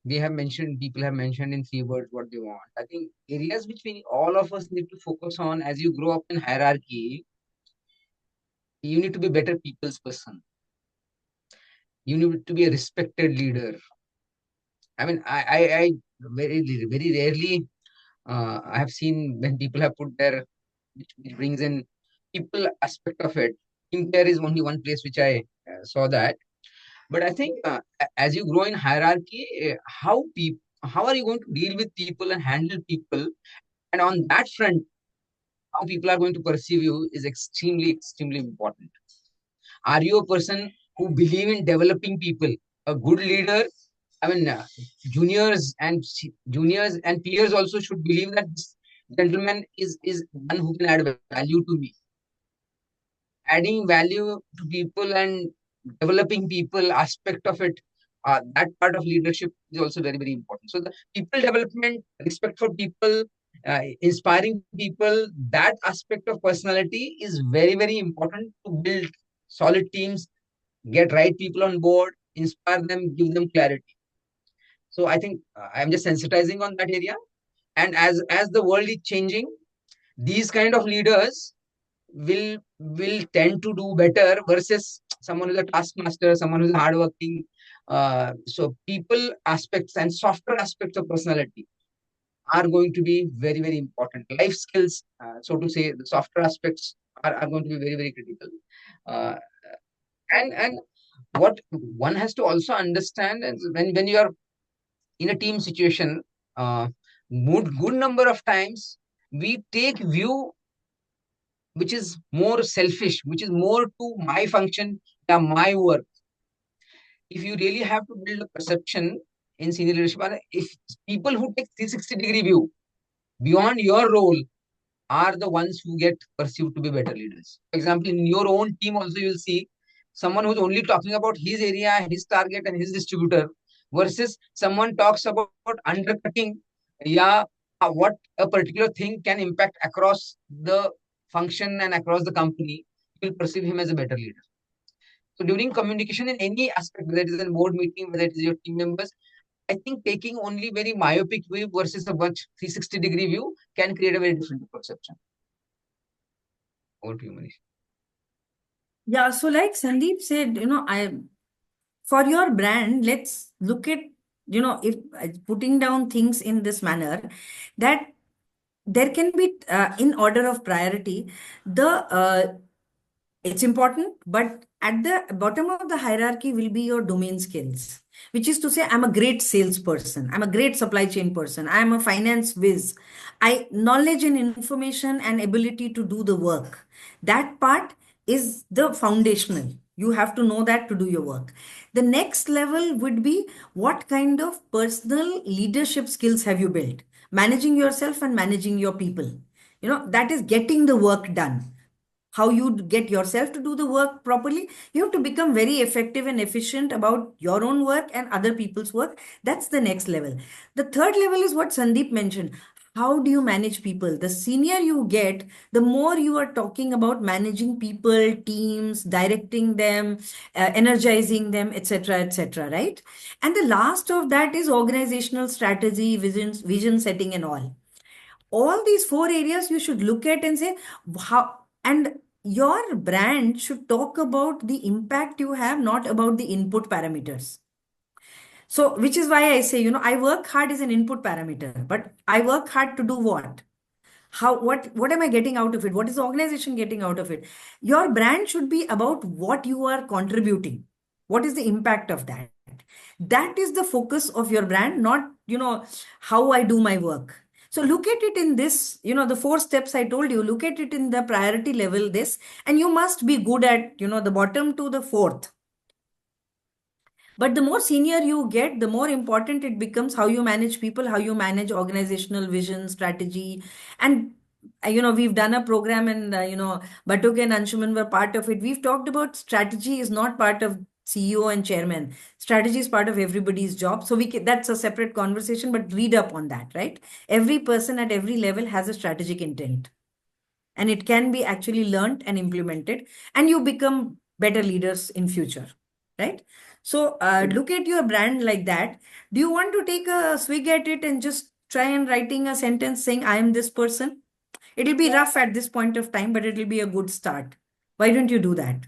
people have mentioned in 3 words what they want. I think areas which all of us need to focus on as you grow up in hierarchy, you need to be better people's person. You need to be a respected leader. I mean, I very rarely I have seen when people have put their, which brings in people aspect of it. Team care is only one place which I saw that. But I think as you grow in hierarchy, how are you going to deal with people and handle people? And on that front, how people are going to perceive you is extremely, extremely important. Are you a person who believe in developing people? A good leader, I mean, juniors and peers also should believe that this gentleman is one who can add value to me. Adding value to people and developing people aspect of it, that part of leadership is also very, very important. So the people development, respect for people, inspiring people, that aspect of personality is very, very important to build solid teams, get right people on board, inspire them, give them clarity. So I think I'm just sensitizing on that area. And as the world is changing, these kind of leaders will tend to do better versus someone who's a taskmaster, someone who's hardworking. So people aspects and softer aspects of personality are going to be very, very important. Life skills, so to say, the softer aspects are going to be very, very critical. Uh, and what one has to also understand is when you are in a team situation, good number of times we take view which is more selfish, which is more to my function, my work. If you really have to build a perception in senior leadership, if people who take 360-degree view beyond your role are the ones who get perceived to be better leaders. For example, in your own team also, you'll see someone who's only talking about his area, his target, and his distributor, versus someone talks about undercutting, what a particular thing can impact across the function and across the company. You will perceive him as a better leader. So during communication in any aspect, whether it is a board meeting, whether it is your team members, I think taking only very myopic view versus a much 360-degree view can create a very different perception. Over to you, Maneesha. Yeah, so like Sandeep said, for your brand, let's look at, if putting down things in this manner, that there can be, in order of priority, it's important, but at the bottom of the hierarchy will be your domain skills, which is to say, I'm a great salesperson, I'm a great supply chain person, I'm a finance whiz. Knowledge and information and ability to do the work. That part is the foundational. You have to know that to do your work. The next level would be, what kind of personal leadership skills have you built? Managing yourself and managing your people. That is getting the work done. How you get yourself to do the work properly. You have to become very effective and efficient about your own work and other people's work. That's the next level. The third level is what Sandeep mentioned. How do you manage people? The senior you get, the more you are talking about managing people, teams, directing them, energizing them, etc., right? And the last of that is organizational strategy, vision setting, and all. All these four areas you should look at and say how, and your brand should talk about the impact you have, not about the input parameters. So, which is why I say, I work hard is an input parameter, but I work hard to do what? What am I getting out of it? What is the organization getting out of it? Your brand should be about what you are contributing. What is the impact of that? That is the focus of your brand, not, how I do my work. So look at it in this, the four steps I told you, look at it in the priority level, this, and you must be good at, the bottom to the fourth. But the more senior you get, the more important it becomes how you manage people, how you manage organizational vision, strategy. And, we've done a program and, Batuk and Anshuman were part of it. We've talked about strategy is not part of CEO and chairman. Strategy is part of everybody's job. So that's a separate conversation, but read up on that, right? Every person at every level has a strategic intent. And it can be actually learned and implemented, and you become better leaders in future, right? So look at your brand like that. Do you want to take a swig at it and just try and writing a sentence saying I am this person? It'll be rough at this point of time, but it'll be a good start. Why don't you do that?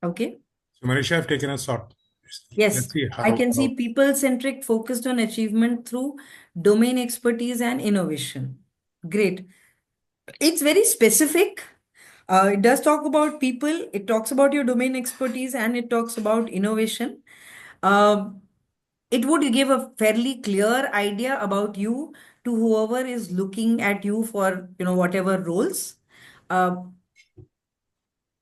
Okay. So Maneesha, I've taken a shot. Yes, Let's see I can see how people-centric, focused on achievement through domain expertise and innovation. Great. It's very specific. It does talk about people, it talks about your domain expertise, and it talks about innovation. Uh, it would give a fairly clear idea about you to whoever is looking at you for, whatever roles.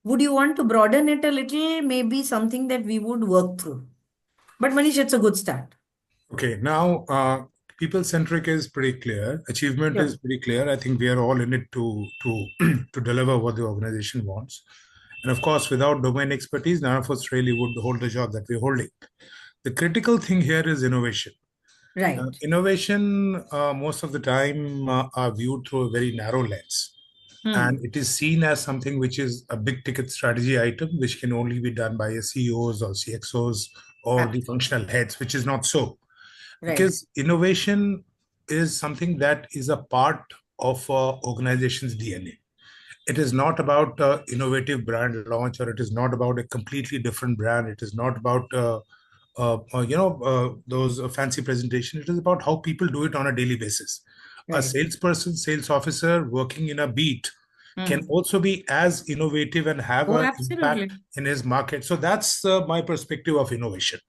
Would you want to broaden it a little? Maybe something that we would work through. But Manish, it's a good start. Okay, now people-centric is pretty clear. Achievement Sure. is pretty clear. I think we are all in it to to deliver what the organization wants. And of course, without domain expertise, none of us really would hold the job that we're holding. The critical thing here is innovation. Right. Innovation, most of the time, are viewed through a very narrow lens. And it is seen as something which is a big ticket strategy item, which can only be done by a CEOs or CXOs or the functional heads, which is not so. Right. Because innovation is something that is a part of organization's DNA. It is not about innovative brand launch, or it is not about a completely different brand. It is not about those fancy presentation. It is about how people do it on a daily basis. A Right. salesperson, sales officer working in a beat can also be as innovative and have Oh, an absolutely. impact in his market. So that's my perspective of innovation.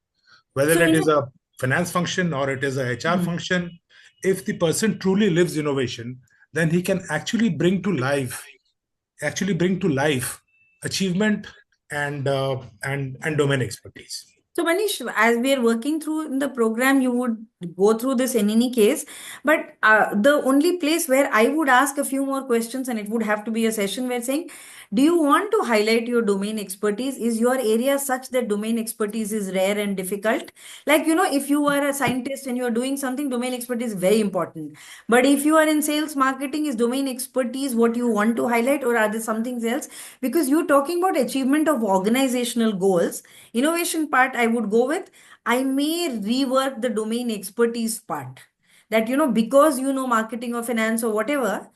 Whether So, it is a finance function or it is a HR function, if the person truly lives innovation, then he can actually bring to life achievement and domain expertise. So, Manish, as we are working through in the program, you would go through this in any case. But the only place where I would ask a few more questions, and it would have to be a session where saying, do you want to highlight your domain expertise? Is your area such that domain expertise is rare and difficult? Like, if you are a scientist and you're doing something, domain expertise is very important. But if you are in sales marketing, is domain expertise what you want to highlight, or are there something else? Because you're talking about achievement of organizational goals. Innovation part, I would go with, I may rework the domain expertise part. That, because marketing or finance or whatever,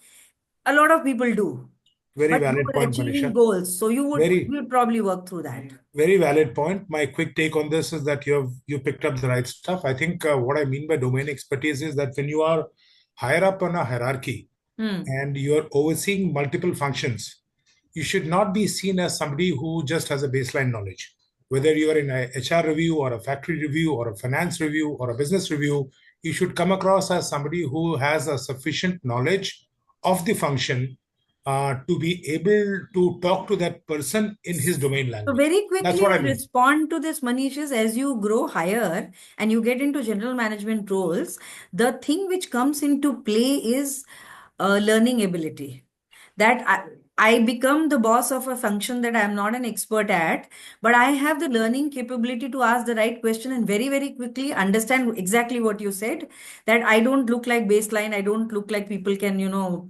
a lot of people do. Very But you valid are point, achieving Manisha. goals. So you Very, would probably work through that. very valid point. My quick take on this is that you picked up the right stuff. I think what I mean by domain expertise is that when you are higher up on a hierarchy and you're overseeing multiple functions, you should not be seen as somebody who just has a baseline knowledge. Whether you are in a HR review or a factory review or a finance review or a business review, you should come across as somebody who has a sufficient knowledge of the function to be able to talk to that person in his domain So language. very That's quickly, what I I'll mean. respond to this, Manish, is as you grow higher and you get into general management roles, the thing which comes into play is learning ability. That I become the boss of a function that I'm not an expert at, but I have the learning capability to ask the right question and very, very quickly understand exactly what you said. That I don't look like baseline. I don't look like people can,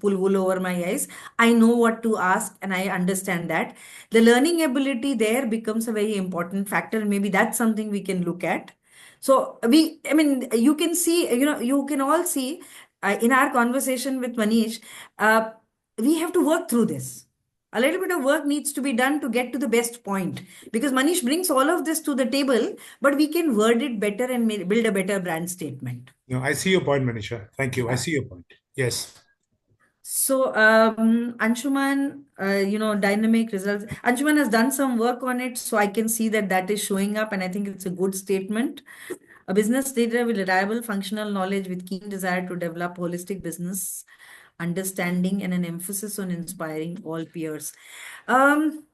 pull wool over my eyes. I know what to ask and I understand that. The learning ability there becomes a very important factor. Maybe that's something we can look at. So I mean, you can see, you can all see in our conversation with Manish, we have to work through this. A little bit of work needs to be done to get to the best point because Manish brings all of this to the table, but we can word it better and build a better brand statement. No, I see your point, Manisha. Thank you. I see your point. Yes. So, Anshuman, dynamic results. Anshuman has done some work on it, so I can see that that is showing up, and I think it's a good statement. A business leader with reliable functional knowledge with keen desire to develop holistic business understanding and an emphasis on inspiring all peers. Um,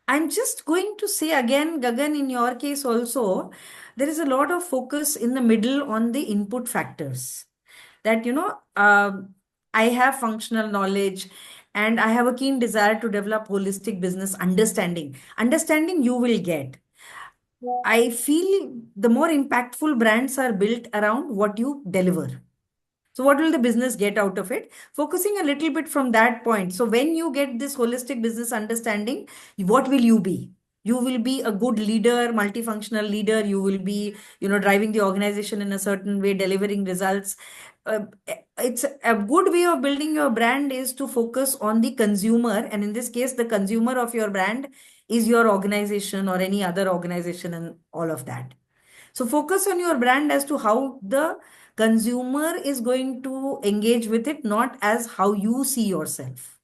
I'm just going to say again, Gagan, in your case also, there is a lot of focus in the middle on the input factors. That, I have functional knowledge and I have a keen desire to develop holistic business understanding. Understanding you will get. I feel the more impactful brands are built around what you deliver. So, what will the business get out of it? Focusing a little bit from that point. So, when you get this holistic business understanding, what will you be? You will be a good leader, multifunctional leader. You will be, driving the organization in a certain way, delivering results. It's a good way of building your brand is to focus on the consumer. And in this case, the consumer of your brand is your organization or any other organization and all of that. So focus on your brand as to how the consumer is going to engage with it, not as how you see yourself.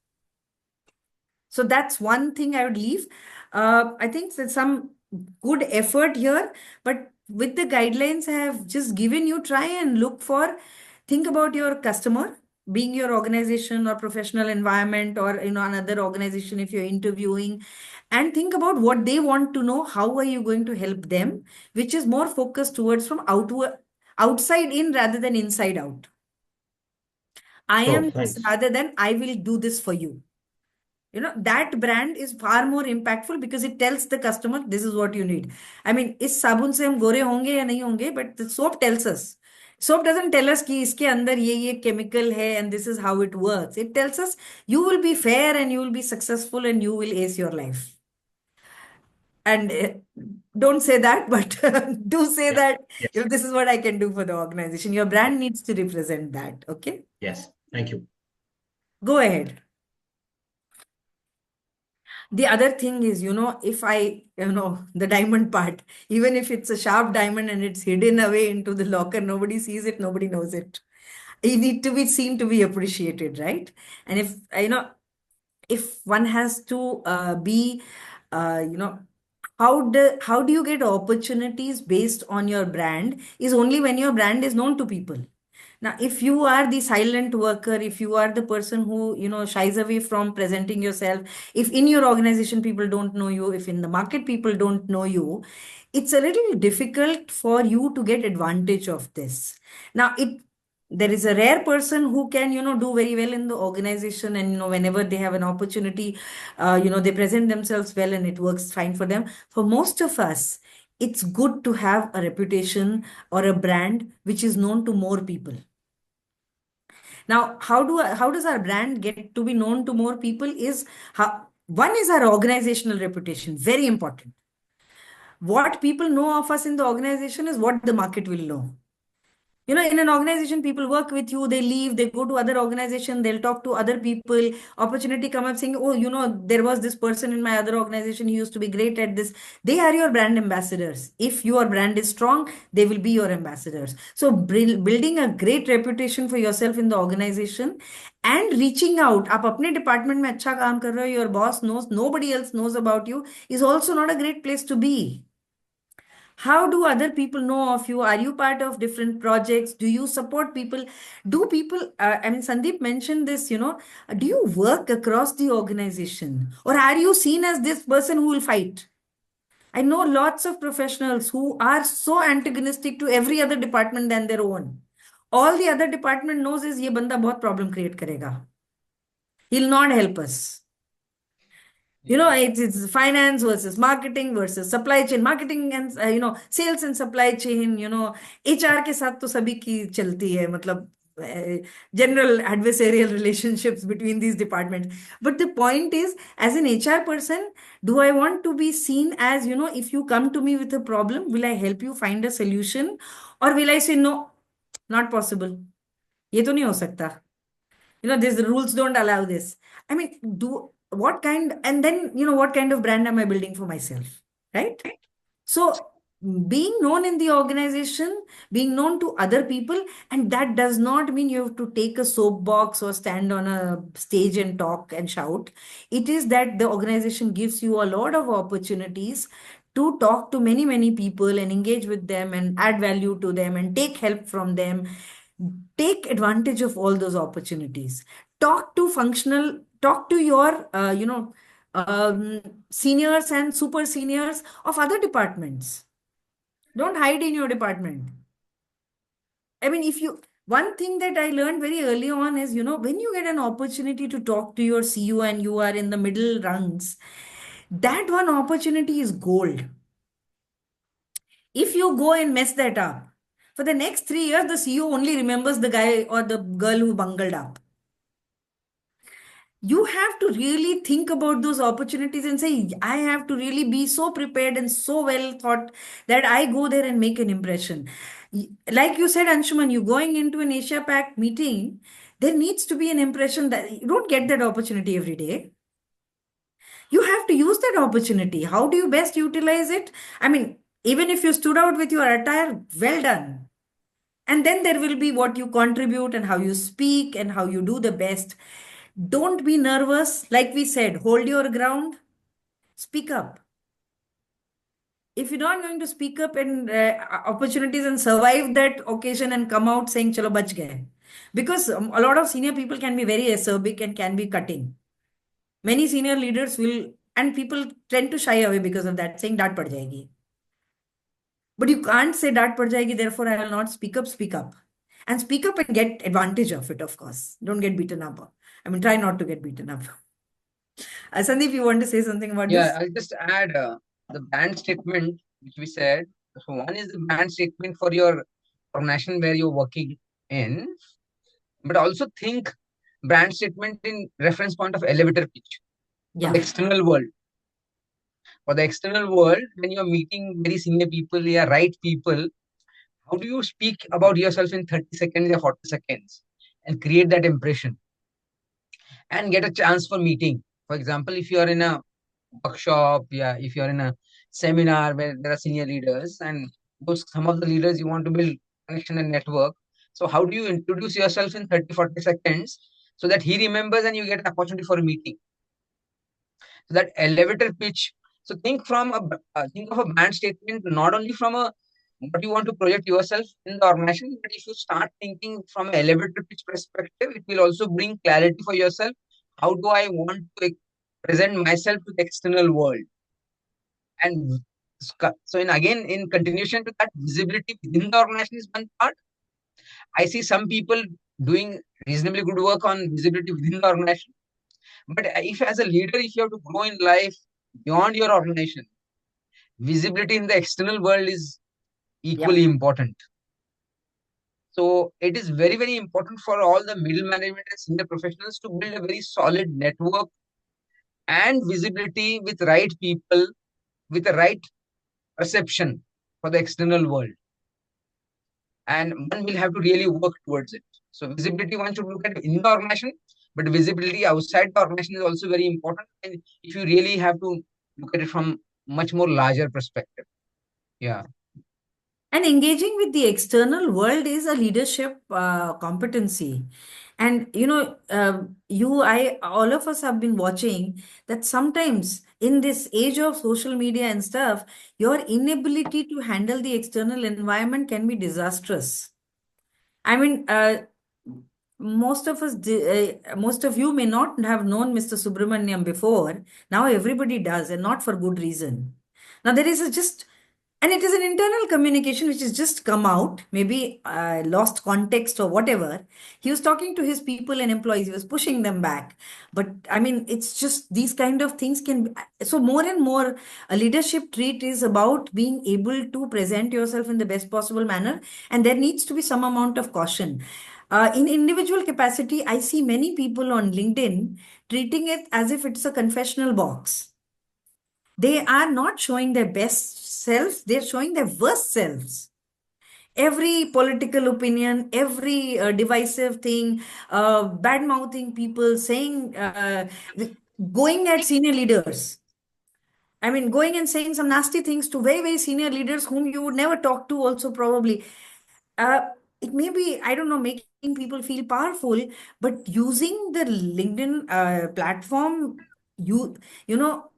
So that's one thing I would leave. I think there's some good effort here, but with the guidelines I have just given you, try and think about your customer, being your organization or professional environment or another organization if you're interviewing, and think about what they want to know. How are you going to help them, which is more focused towards from outside in rather than inside out. I am this Thanks. rather than I will do this for you. That brand is far more impactful because it tells the customer this is what you need. I mean, इस साबुन से हम गोरे होंगे या नहीं होंगे, but the soap tells us. Soap doesn't tell us कि इसके अंदर ये chemical है and this is how it works. It tells us you will be fair and you will be successful and you will ace your life. And don't say that, but do say that, Yes. this is what I can do for the organization. Your brand needs to represent that. Okay? Yes. Thank you. Go ahead. The other thing is, if the diamond part, even if it's a sharp diamond and it's hidden away into the locker, nobody sees it, nobody knows it. You need to be seen to be appreciated, right? And if one has to be, how do you get opportunities based on your brand is only when your brand is known to people. Now, if you are the silent worker, if you are the person who, shies away from presenting yourself, if in your organization people don't know you, if in the market people don't know you, it's a little difficult for you to get advantage of this. Now, there is a rare person who can, do very well in the organization and, whenever they have an opportunity, they present themselves well and it works fine for them. For most of us, it's good to have a reputation or a brand which is known to more people. Now, how does our brand get to be known to more people is one is our organizational reputation, very important. What people know of us in the organization is what the market will know. In an organization, people work with you, they leave, they go to other organization, they'll talk to other people, opportunity come up saying, oh, there was this person in my other organization, he used to be great at this. They are your brand ambassadors. If your brand is strong, they will be your ambassadors. So building a great reputation for yourself in the organization and reaching out, आप अपने department में अच्छा काम कर रहे हो, your boss knows, nobody else knows about you, is also not a great place to be. How do other people know of you? Are you part of different projects? Do you support people? Do people, Sandeep mentioned this, do you work across the organization? Or are you seen as this person who will fight? I know lots of professionals who are so antagonistic to every other department than their own. All the other department knows is ये बंदा बहुत problem create करेगा. He'll not help us. It's finance versus supply chain, marketing and sales and supply chain. HR के साथ तो सभी की चलती है, मतलब general adversarial relationships between these departments. But the point is, as an HR person, do I want to be seen as, if you come to me with a problem, will I help you find a solution, or will I say no, not possible? ये तो नहीं हो सकता. These rules don't allow this. I mean, and then, what kind of brand am I building for myself, right? So, being known in the organization, being known to other people, and that does not mean you have to take a soapbox or stand on a stage and talk and shout. It is that the organization gives you a lot of opportunities to talk to many, many people and engage with them and add value to them and take help from them. Take advantage of all those opportunities. Talk to your, seniors and super seniors of other departments. Don't hide in your department. I mean, one thing that I learned very early on is, when you get an opportunity to talk to your CEO and you are in the middle rungs, that one opportunity is gold. If you go and mess that up, for the next 3 years, the CEO only remembers the guy or the girl who bungled up. You have to really think about those opportunities and say, I have to really be so prepared and so well thought that I go there and make an impression. Like you said, Anshuman, you going into an Asia Pac meeting, there needs to be an impression that you don't get that opportunity every day. You have to use that opportunity. How do you best utilize it? I mean, even if you stood out with your attire, well done. And then there will be what you contribute and how you speak and how you do the best. Don't be nervous. Like we said, hold your ground, speak up. If you're not going to speak up and opportunities and survive that occasion and come out saying, chalo bach gaye. Because a lot of senior people can be very acerbic and can be cutting. Many senior leaders will, and people tend to shy away because of that, saying, डांट पड़ जाएगी. But you can't say डांट पड़ जाएगी, therefore I will not speak up, speak up. And speak up and get advantage of it, of course. Don't get beaten up. I mean, try not to get beaten up. Sandeep, you want to say something about this? Yeah, I'll just add the brand statement which we said. So one is the brand statement for your organization where you're working in, but also think brand statement in reference point of elevator pitch. Yeah. The external world. For the external world, when you're meeting very senior people, right people, how do you speak about yourself in 30 seconds or 40 seconds and create that impression and get a chance for meeting? For example, if you are in a workshop, if you're in a seminar where there are senior leaders and some of the leaders you want to build connection and network. So how do you introduce yourself in 30, 40 seconds so that he remembers and you get an opportunity for a meeting? So that elevator pitch. So think of a brand statement, not only from what you want to project yourself in the organization, but if you start thinking from an elevator pitch perspective, it will also bring clarity for yourself. How do I want to present myself to the external world? And so, in continuation to that, visibility within the organization is one part. I see some people doing reasonably good work on visibility within the organization. But if as a leader, if you have to grow in life beyond your organization, visibility in the external world is equally important. So it is very, very important for all the middle management and senior professionals to build a very solid network and visibility with right people, with the right perception for the external world. And one will have to really work towards it. So visibility, one should look at in the organization, but visibility outside the organization is also very important. And if you really have to look at it from much more larger perspective. Yeah. And engaging with the external world is a leadership competency. And all of us have been watching that sometimes in this age of social media and stuff, your inability to handle the external environment can be disastrous. I mean, most of you may not have known Mr. Subramaniam before. Now everybody does, and not for good reason. Now there is And it is an internal communication which has just come out, maybe lost context or whatever. He was talking to his people and employees, he was pushing them back. But I mean, it's just these kind of things can be, so more and more a leadership trait is about being able to present yourself in the best possible manner. And there needs to be some amount of caution. In individual capacity, I see many people on LinkedIn treating it as if it's a confessional box. They are not showing their best selves, they're showing their worst selves. Every political opinion, every divisive thing, bad mouthing people, saying, going at senior leaders. I mean, going and saying some nasty things to very, very senior leaders whom you would never talk to, also, probably. Uh, it may be, I don't know, making people feel powerful, but using the LinkedIn platform, you know,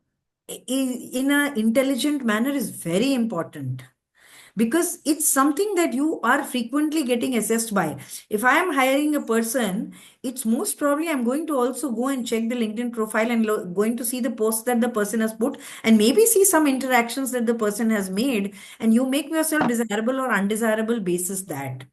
in an intelligent manner is very important, because it's something that you are frequently getting assessed by. If I am hiring a person, it's most probably I'm going to also go and check the LinkedIn profile and going to see the posts that the person has put, and maybe see some interactions that the person has made, and you make yourself desirable or undesirable basis that.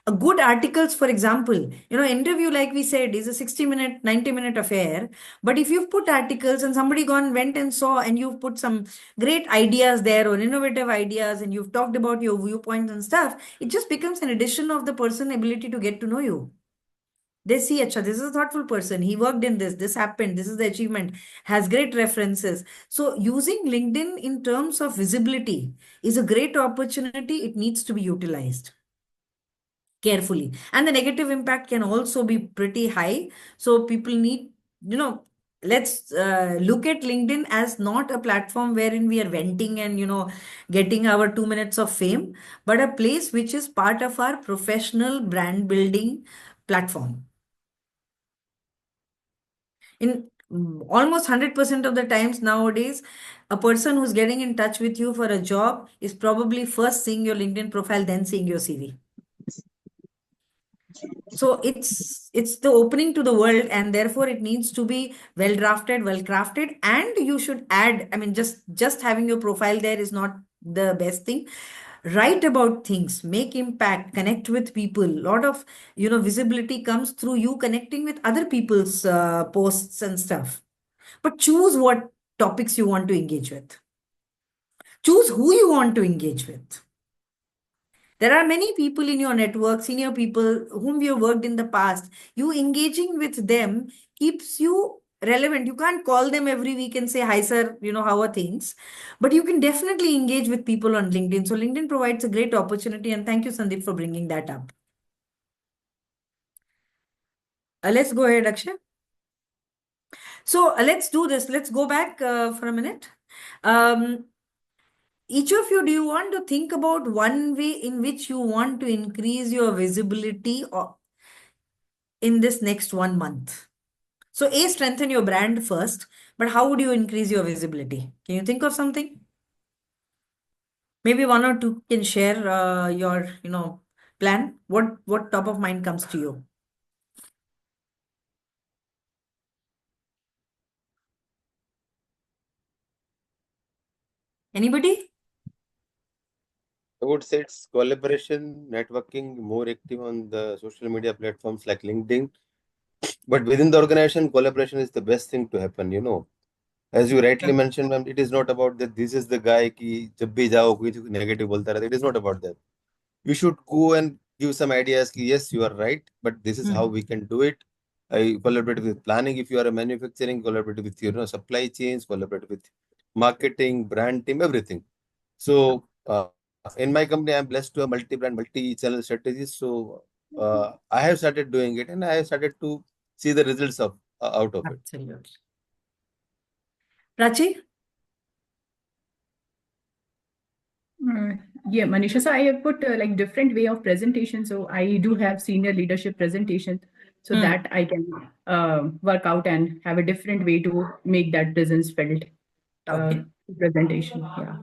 A good articles, for example, interview, like we said, is a 60-minute 90-minute affair. But if you've put articles and somebody gone went and saw, and you've put some great ideas there or innovative ideas, and you've talked about your viewpoints and stuff, it just becomes an addition of the person ability to get to know you. They see, acha, this is a thoughtful person, he worked in this happened, this is the achievement, has great references. So using LinkedIn in terms of visibility is a great opportunity. It needs to be utilized carefully, and the negative impact can also be pretty high. So people need, let's look at LinkedIn as not a platform wherein we are venting and getting our 2 minutes of fame, but a place which is part of our professional brand building platform. In almost 100% of the times nowadays, a person who's getting in touch with you for a job is probably first seeing your LinkedIn profile, then seeing your CV. So it's the opening to the world, and therefore it needs to be well drafted, well crafted. And you should add, I mean, just having your profile there is not the best thing. Write about things, make impact, connect with people. A lot of visibility comes through you connecting with other people's posts and stuff. But choose what topics you want to engage with. Choose who you want to engage with. There are many people in your network, senior people whom you worked in the past. You engaging with them keeps you relevant. You can't call them every week and say, hi, sir, how are things? But you can definitely engage with people on LinkedIn. So LinkedIn provides a great opportunity. And thank you, Sandeep, for bringing that up. Let's go ahead, Akshay. So let's do this. Let's go back for a minute. Each of you, do you want to think about one way in which you want to increase your visibility or in this next 1 month? So A, strengthen your brand first, but how would you increase your visibility? Can you think of something? Maybe one or two can share your, plan. What top of mind comes to you? Anybody? I would say it's collaboration, networking, more active on the social media platforms like LinkedIn. But within the organization, collaboration is the best thing to happen. As you rightly mentioned, ma'am, it is not about that this is the guy ki jab bhi jao koi negative bolta rehta. It is not about that. We should go and give some ideas ki yes, you are right, but this is how we can do it. I collaborate with planning. If you are a manufacturing, collaborate with supply chains, collaborate with marketing, brand team, everything. So in my company, I'm blessed to have multi-brand, multi-channel strategies. So I have started doing it, and I have started to see the results of out of it. Absolutely. Prachi? Yeah, Maneesha. So I have put like different way of presentation. So I do have senior leadership presentation, so that I can work out and have a different way to make that presence felt. Okay. Presentation. Yeah.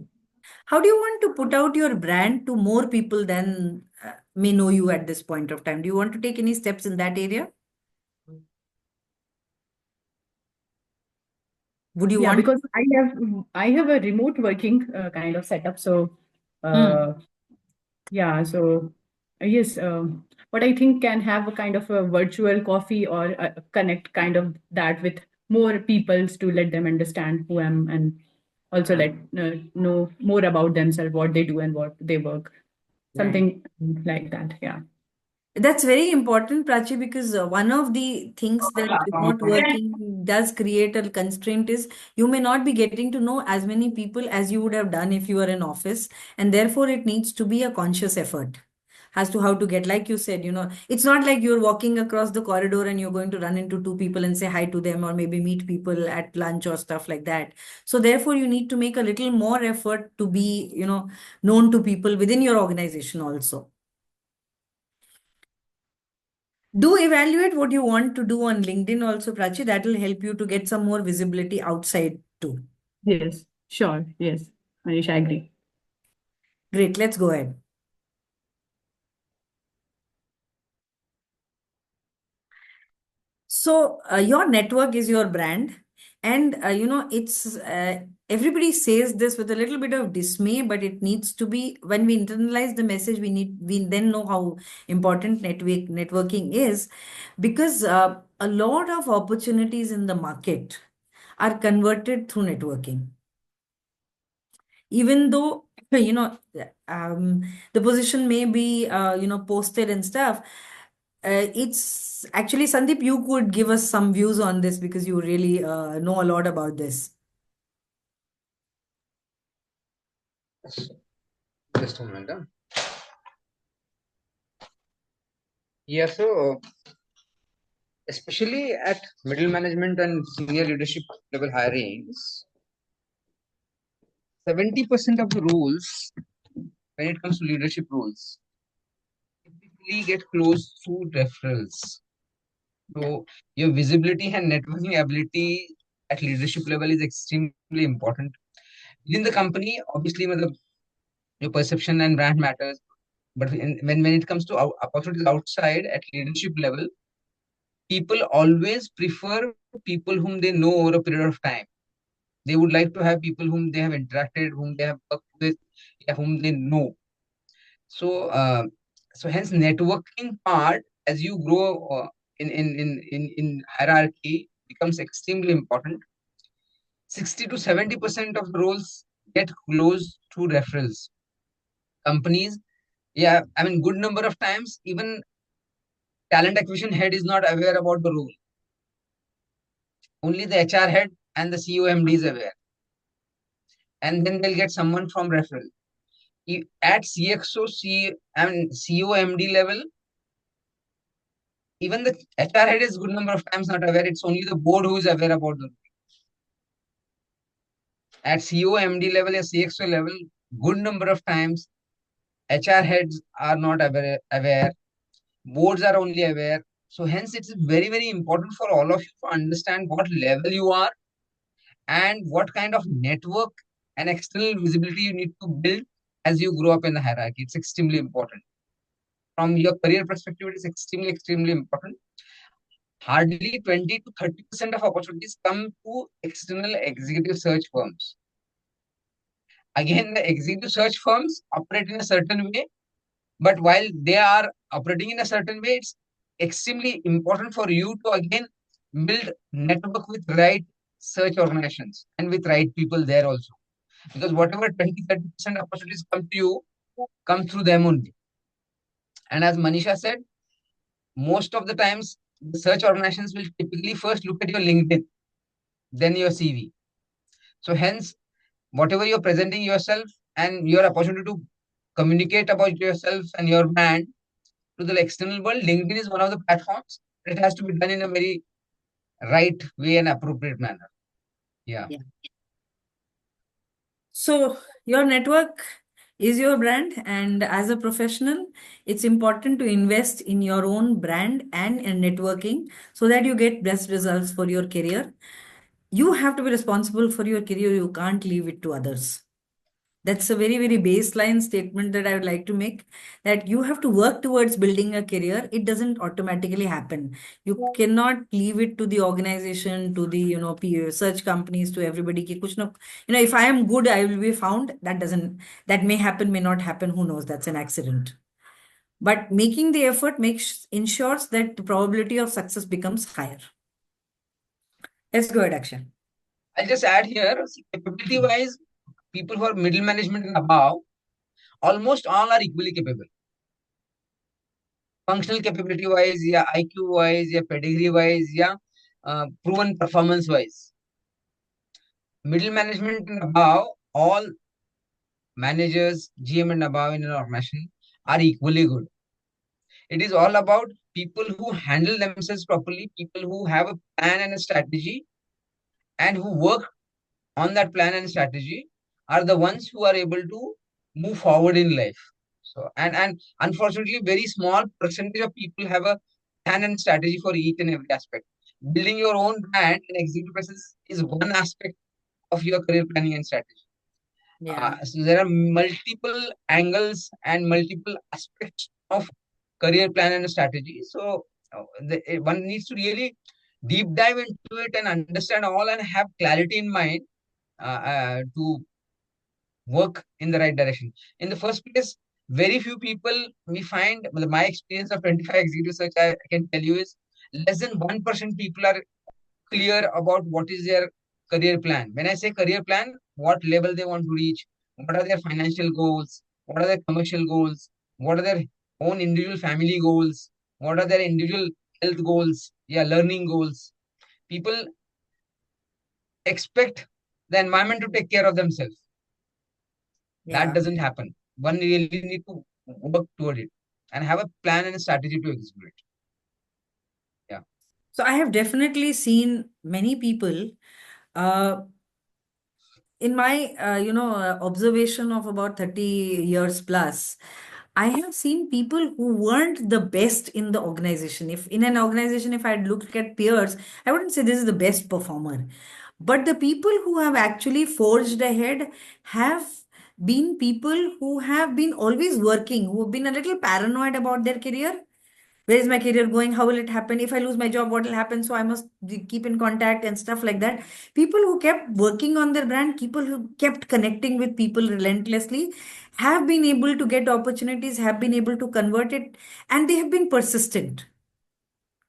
How do you want to put out your brand to more people than may know you at this point of time? Do you want to take any steps in that area? Would you Yeah, want? because I have a remote working kind of setup. So Uh, yeah, so yes, what I think can have a kind of a virtual coffee or connect kind of that with more peoples to let them understand who I am and also let know more about themselves, what they do and what they work, Right. something like that. Yeah. That's very important, Prachi, because one of the things that remote working does create a constraint is you may not be getting to know as many people as you would have done if you were in office, and therefore it needs to be a conscious effort as to how to get, like you said, it's not like you're walking across the corridor and you're going to run into two people and say hi to them or maybe meet people at lunch or stuff like that. So therefore you need to make a little more effort to be, known to people within your organization also. Do evaluate what you want to do on LinkedIn also, Prachi. That will help you to get some more visibility outside too. Yes, sure. Yes, Manish, I agree. Great, let's go ahead. So, your network is your brand. And, it's everybody says this with a little bit of dismay, but it needs to be when we internalize the message, we then know how important networking is because a lot of opportunities in the market are converted through networking. Even though um, the position may be posted and stuff, it's actually, Sandeep, you could give us some views on this because you really know a lot about this. Just a moment. Yeah, so especially at middle management and senior leadership level hirings, 70% of the roles, when it comes to leadership roles, typically get closed through referrals. So your visibility and networking ability at leadership level is extremely important. Within the company, obviously, your perception and brand matters. But when it comes to opportunities outside at leadership level, people always prefer people whom they know over a period of time. They would like to have people whom they have interacted, whom they have worked with, yeah, whom they know. So, hence networking part as you grow in hierarchy becomes extremely important. 60 to 70% of roles get closed through referrals. Companies, yeah, I mean, good number of times, even talent acquisition head is not aware about the role. Only the HR head and the COMD is aware. And then they'll get someone from referral. At CXO, and COMD level, even the HR head is good number of times not aware. It's only the board who is aware about the role. At COMD level or CXO level, good number of times HR heads are not aware. Boards are only aware. So hence it's very, very important for all of you to understand what level you are and what kind of network and external visibility you need to build as you grow up in the hierarchy. It's extremely important. From your career perspective, it is extremely, extremely important. Hardly 20 to 30% of opportunities come to external executive search firms. Again, the executive search firms operate in a certain way, but while they are operating in a certain way, it's extremely important for you to again build network with right search organizations and with right people there also. Because whatever 20-30% opportunities come to you, come through them only. And as Maneesha said, most of the times the search organizations will typically first look at your LinkedIn, then your CV. So hence, whatever you're presenting yourself and your opportunity to communicate about yourself and your brand to the external world, LinkedIn is one of the platforms. It has to be done in a very right way and appropriate manner. Yeah. Yeah. So your network is your brand, and as a professional, it's important to invest in your own brand and in networking so that you get best results for your career. You have to be responsible for your career. You can't leave it to others. That's a very, very baseline statement that I would like to make, that you have to work towards building a career. It doesn't automatically happen. You cannot leave it to the organization, to the, peer search companies, to everybody. Ki kuch na, if I am good, I will be found. That may happen, may not happen. Who knows? That's an accident. But making the effort ensures that the probability of success becomes higher. Let's go ahead, Akshay. I'll just add here, capability wise, people who are middle management and above, almost all are equally capable. Functional capability wise, yeah, IQ wise, yeah, pedigree wise, yeah, proven performance wise. Middle management and above, all managers, GM and above in an organization are equally good. It is all about people who handle themselves properly, people who have a plan and a strategy, and who work on that plan and strategy are the ones who are able to move forward in life. So, and unfortunately, very small percentage of people have a plan and strategy for each and every aspect. Building your own brand and executive presence is one aspect of your career planning and strategy. Yeah. So there are multiple angles and multiple aspects of career plan and strategy. So one needs to really deep dive into it and understand all and have clarity in mind to work in the right direction. In the first place, very few people we find, my experience of 25 executive search, I can tell you is less than 1% people are clear about what is their career plan. When I say career plan, what level they want to reach, what are their financial goals, what are their commercial goals, what are their own individual family goals, what are their individual health goals, yeah, learning goals. People expect the environment to take care of themselves. That Yeah. doesn't happen. One really need to work toward it and have a plan and a strategy to execute it. Yeah. So I have definitely seen many people uh, in my observation of about 30 years plus. I have seen people who weren't the best in the organization. If in an organization, if I had looked at peers, I wouldn't say this is the best performer. But the people who have actually forged ahead have been people who have been always working, who have been a little paranoid about their career. Where is my career going? How will it happen? If I lose my job, what will happen? So I must keep in contact and stuff like that. People who kept working on their brand, people who kept connecting with people relentlessly, have been able to get opportunities, have been able to convert it, and they have been persistent.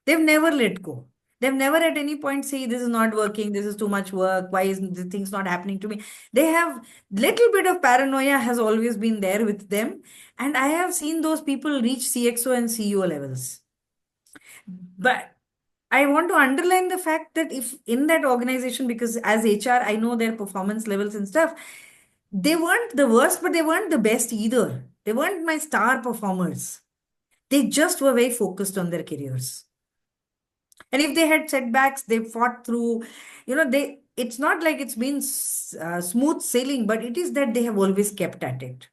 They've never let go. They've never at any point say, this is not working, this is too much work, why is the things not happening to me? They have little bit of paranoia has always been there with them. And I have seen those people reach CXO and CEO levels. But I want to underline the fact that if in that organization, because as HR, I know their performance levels and stuff, they weren't the worst, but they weren't the best either. They weren't my star performers. They just were very focused on their careers. And if they had setbacks, they fought through, it's not like it's been smooth sailing, but it is that they have always kept at it,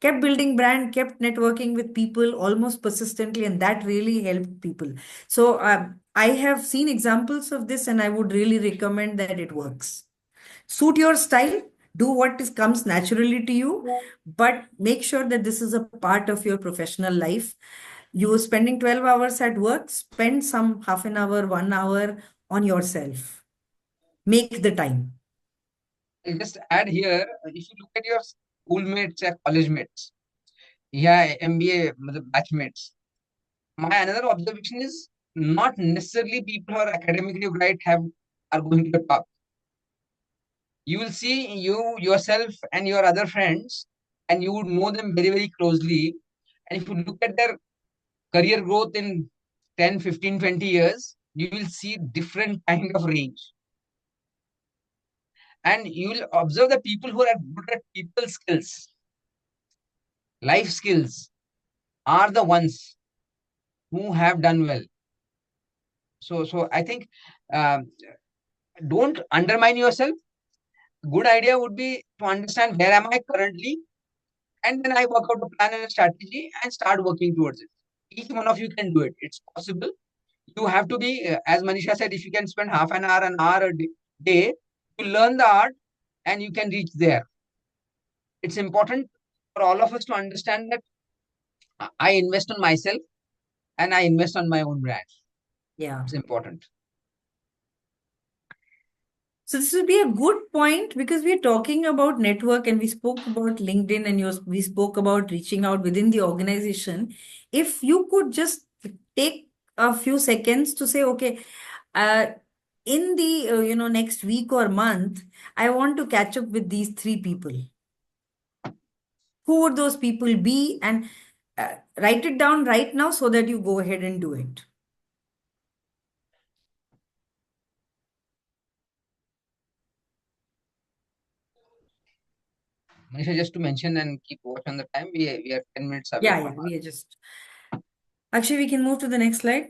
kept building brand, kept networking with people almost persistently, and that really helped people. So I have seen examples of this, and I would really recommend that it works. Suit your style, do what comes naturally to you, but make sure that this is a part of your professional life. You are spending 12 hours at work, spend some half an hour, 1 hour on yourself. Make the time. I'll just add here, if you look at your schoolmates or college mates, yeah, MBA batchmates, my another observation is not necessarily people who are academically bright are going to the top. You will see you yourself and your other friends, and you would know them very, very closely. And if you look at their career growth in 10, 15, 20 years, you will see different kind of range. And you will observe the people who are good at people skills, life skills, are the ones who have done well. So I think don't undermine yourself. Good idea would be to understand where am I currently, and then I work out a plan and a strategy and start working towards it. Each one of you can do it. It's possible. You have to be, as Maneesha said, if you can spend half an hour a day to learn the art, and you can reach there. it's important for all of us to understand that I invest on myself and I invest on my own brand. Yeah. It's important. So this would be a good point because we're talking about network and we spoke about LinkedIn and we spoke about reaching out within the organization. If you could just take a few seconds to say, okay, uh, in the next week or month, I want to catch up with these three people. Who would those people be? And write it down right now so that you go ahead and do it. Manisha, just to mention and keep watch on the time, we are 10 minutes away Yeah, from we are just. Actually, we can move to the next slide.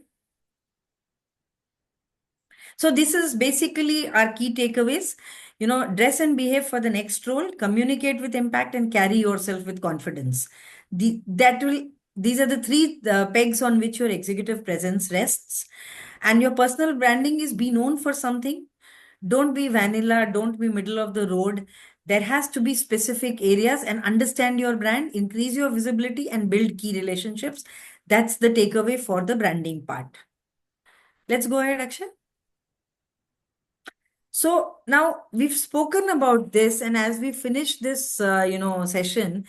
So this is basically our key takeaways. Dress and behave for the next role, communicate with impact, and carry yourself with confidence. These are the three pegs on which your executive presence rests. And your personal branding is be known for something. Don't be vanilla, don't be middle of the road. There has to be specific areas and understand your brand, increase your visibility, and build key relationships. That's the takeaway for the branding part. Let's go ahead, Akshay. So now we've spoken about this, and as we finish this, session,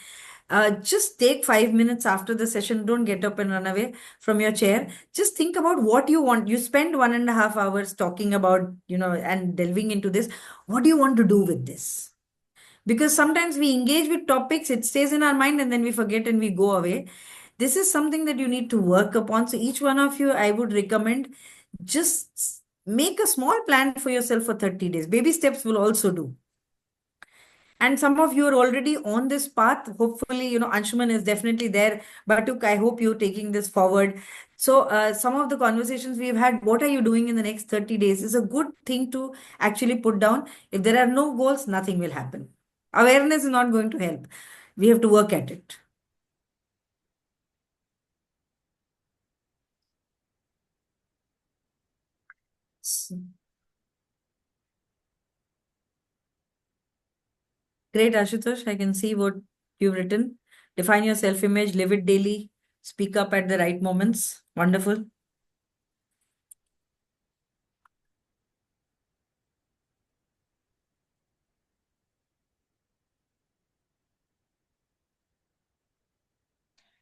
just take 5 minutes after the session. Don't get up and run away from your chair. Just think about what you want. You spend 1.5 hours talking about, and delving into this. What do you want to do with this? Because sometimes we engage with topics, it stays in our mind, and then we forget and we go away. This is something that you need to work upon. So each one of you, I would recommend just make a small plan for yourself for 30 days. Baby steps will also do. And some of you are already on this path. Hopefully, Anshuman is definitely there. Batuk, I hope you're taking this forward. So some of the conversations we've had, what are you doing in the next 30 days is a good thing to actually put down. If there are no goals, nothing will happen. Awareness is not going to help. We have to work at it. Great, Ashutosh. I can see what you've written. Define your self-image, live it daily, speak up at the right moments. Wonderful.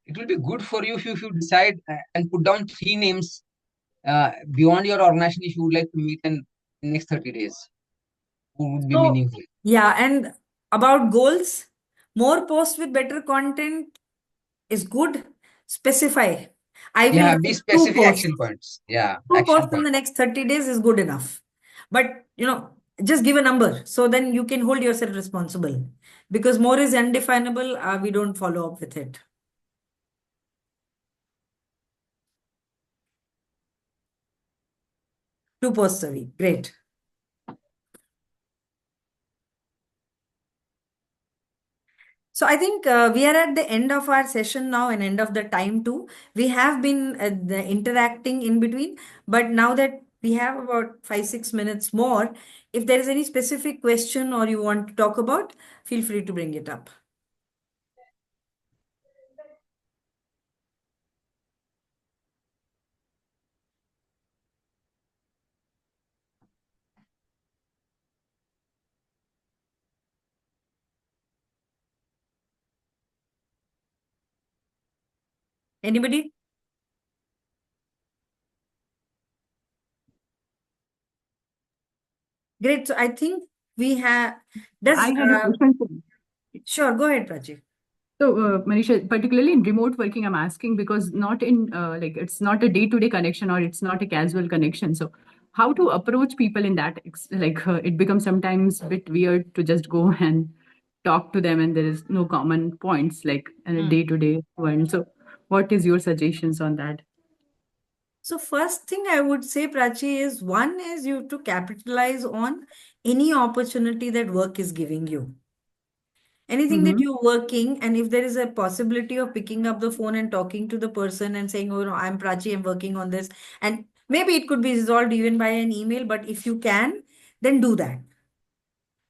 It will be good for you if you decide and put down 3 names beyond your organization if you would like to meet in the next 30 days. Who would be So, meaningful. yeah, and about goals, more posts with better content is good. Specify. I will Yeah, write be two specific posts. action points. Yeah, Two action posts in points. the next 30 days is good enough. But, just give a number. So then you can hold yourself responsible. Because more is undefinable, we don't follow up with it. Two posts a week. Great. So I think we are at the end of our session now and end of the time too. We have been interacting in between, but now that we have about 5-6 minutes more, if there is any specific question or you want to talk about, feel free to bring it up. Anybody? Great. So I think we have. I had a question. Sure, go ahead, Prachi. So, Manisha, particularly in remote working, I'm asking because not in like it's not a day-to-day connection or it's not a casual connection. So, how to approach people in that? It becomes sometimes a bit weird to just go and talk to them, and there is no common points like in a day-to-day one. So, what is your suggestions on that? So first thing I would say, Prachi, is one is you to capitalize on any opportunity that work is giving you. Anything that Mm-hmm. you're working, and if there is a possibility of picking up the phone and talking to the person and saying, oh, no, I'm Prachi, I'm working on this. And maybe it could be resolved even by an email, but if you can, then do that.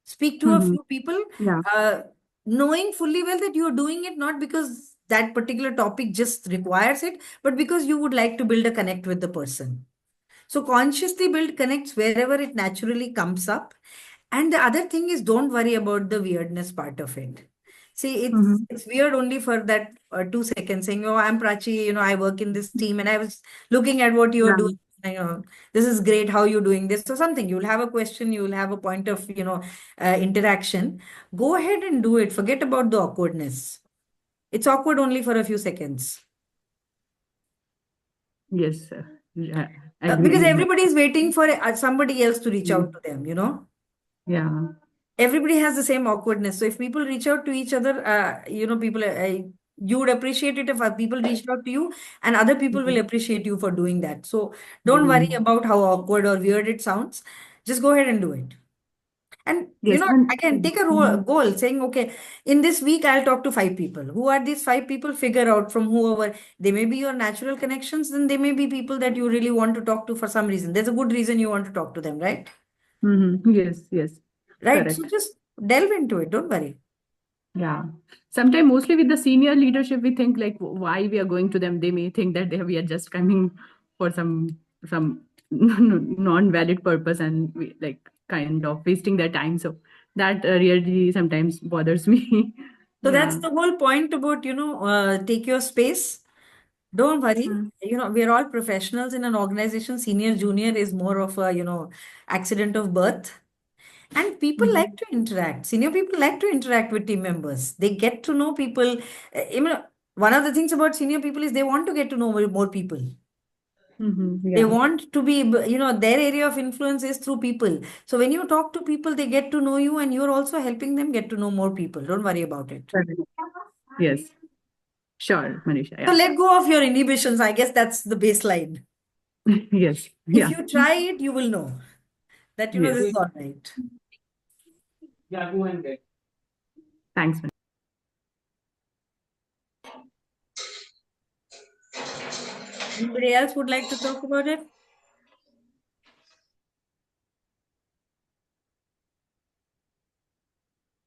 Speak to a Mm-hmm. few people. Yeah. Uh, knowing fully well that you're doing it not because that particular topic just requires it, but because you would like to build a connect with the person. So consciously build connects wherever it naturally comes up. And the other thing is, don't worry about the weirdness part of it. See, it's weird only for that 2 seconds saying, "Oh, I'm Prachi, I work in this team and I was looking at what you're Yeah. doing. This is great. How you doing this?" So something, you'll have a question, you'll have a point of, interaction. Go ahead and do it. Forget about the awkwardness. It's awkward only for a few seconds. Yes, sir. Yeah, Because agree. everybody is waiting for somebody else to reach out to them, Yeah. Everybody has the same awkwardness. So if people reach out to each other, people, you would appreciate it if people reached out to you, and other people will appreciate you for doing that. So don't worry about how awkward or weird it sounds. Just go ahead and do it. And, Yes. And again, take a goal saying, okay, in this week, I'll talk to 5 people. Who are these 5 people? Figure out from whoever. They may be your natural connections, then they may be people that you really want to talk to for some reason. There's a good reason you want to talk to them, right? Yes, yes. Right. So Correct. just delve into it. Don't worry. Yeah. Sometimes, mostly with the senior leadership, we think like why we are going to them. They may think that we are just coming for some non-valid purpose, and we like kind of wasting their time. So that really sometimes bothers me. So that's Yeah. the whole point about, take your space. Don't worry. We're all professionals in an organization. Senior, junior is more of a, accident of birth. And people like to interact. Senior people like to interact with team members. They get to know people. One of the things about senior people is they want to get to know more people. They Yeah. want to be, their area of influence is through people. So when you talk to people, they get to know you and you're also helping them get to know more people. Don't worry about it. Correct. Yes. Sure, Manisha. So Yeah. let go of your inhibitions. I guess that's the baseline. Yes. If Yeah. you try it, you will know that, Yes. this is all right. Thanks, Anybody else would like to talk about it?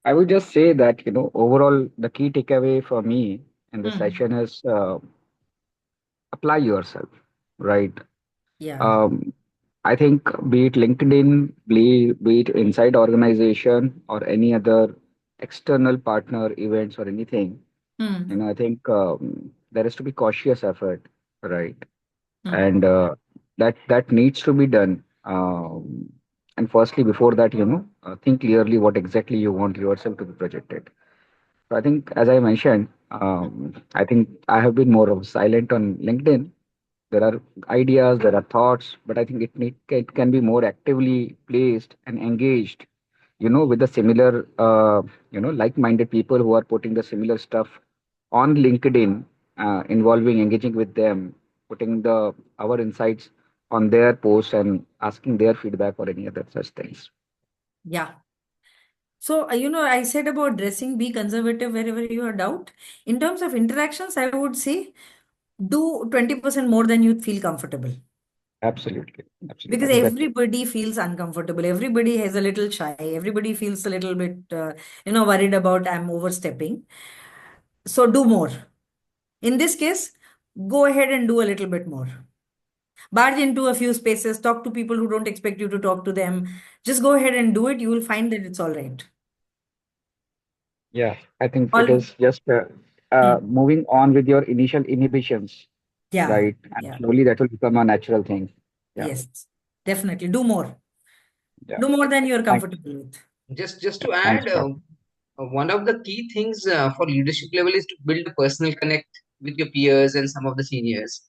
I would just say that, overall, the key takeaway for me in this session is apply yourself, right? Yeah. Um, I think be it LinkedIn, be it inside organization or any other external partner events or anything, I think there is to be cautious effort, right? And that needs to be done. And firstly, before that, think clearly what exactly you want yourself to be projected. So I think, as I mentioned, I think I have been more of silent on LinkedIn. There are ideas, there are thoughts, but I think it can be more actively placed and engaged, with the similar, like-minded people who are putting the similar stuff on LinkedIn, involving, engaging with them, putting our insights on their posts and asking their feedback or any other such things. Yeah. So, I said about dressing, be conservative wherever you are doubt. In terms of interactions, I would say do 20% more than you feel comfortable. Absolutely, absolutely. Because I think that everybody feels uncomfortable. Everybody has a little shy. Everybody feels a little bit, worried about I'm overstepping. So do more. In this case, go ahead and do a little bit more. Barge into a few spaces, talk to people who don't expect you to talk to them. Just go ahead and do it. You will find that it's all right. Yeah, I think it All, is just moving on with your initial inhibitions, yeah, right? And yeah, slowly that will become a natural thing. Yeah, yes, definitely. Do more. yeah. Do more than you're Thanks, comfortable with. Just to thanks, add, Parth. one of the key things for leadership level is to build a personal connect with your peers and some of the seniors.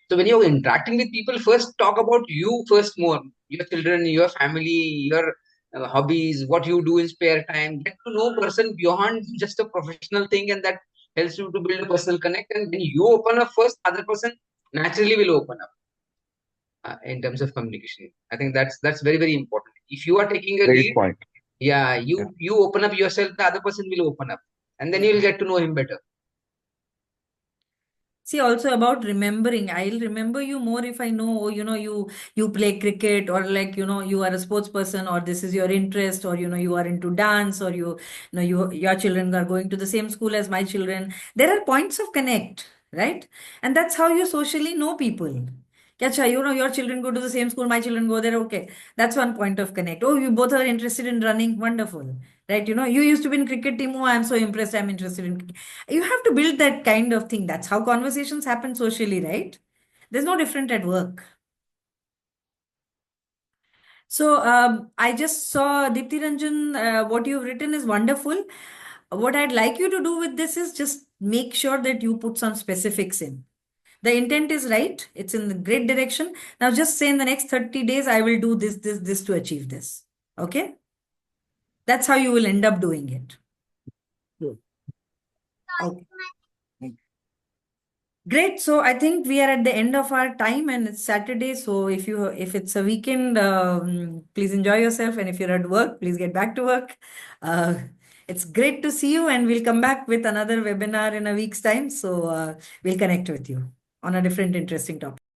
So when you're interacting with people, first talk about you first more, your children, your family, your hobbies, what you do in spare time. Get to know person beyond just a professional thing, and that helps you to build a personal connect. And when you open up first, other person naturally will open up in terms of communication. I think that's very very important. If you are taking a Great lead, point. yeah, Yeah, you open up yourself, the other person will open up, and then Yeah. you'll get to know him better. See, also about remembering, I'll remember you more if I know, oh, you play cricket, or like, you are a sports person, or this is your interest, or you are into dance, or your children are going to the same school as my children. There are points of connect, right? And that's how you socially know people. Yacha, your children go to the same school, my children go there. Okay, that's one point of connect. Oh, you both are interested in running. Wonderful, right? You used to be in cricket team. Oh, I'm so impressed. I'm interested in cricket. You have to build that kind of thing. That's how conversations happen socially, right? There's no different at work. So I just saw Dipti Ranjan. What you've written is wonderful. What I'd like you to do with this is just make sure that you put some specifics in. The intent is right. It's in the great direction. Now just say in the next 30 days, I will do this to achieve this. Okay? That's how you will end up doing it. Okay. Great. So I think we are at the end of our time, and it's Saturday. So if it's a weekend, please enjoy yourself. And if you're at work, please get back to work. Uh, it's great to see you, and we'll come back with another webinar in a week's time. So we'll connect with you on a different interesting topic.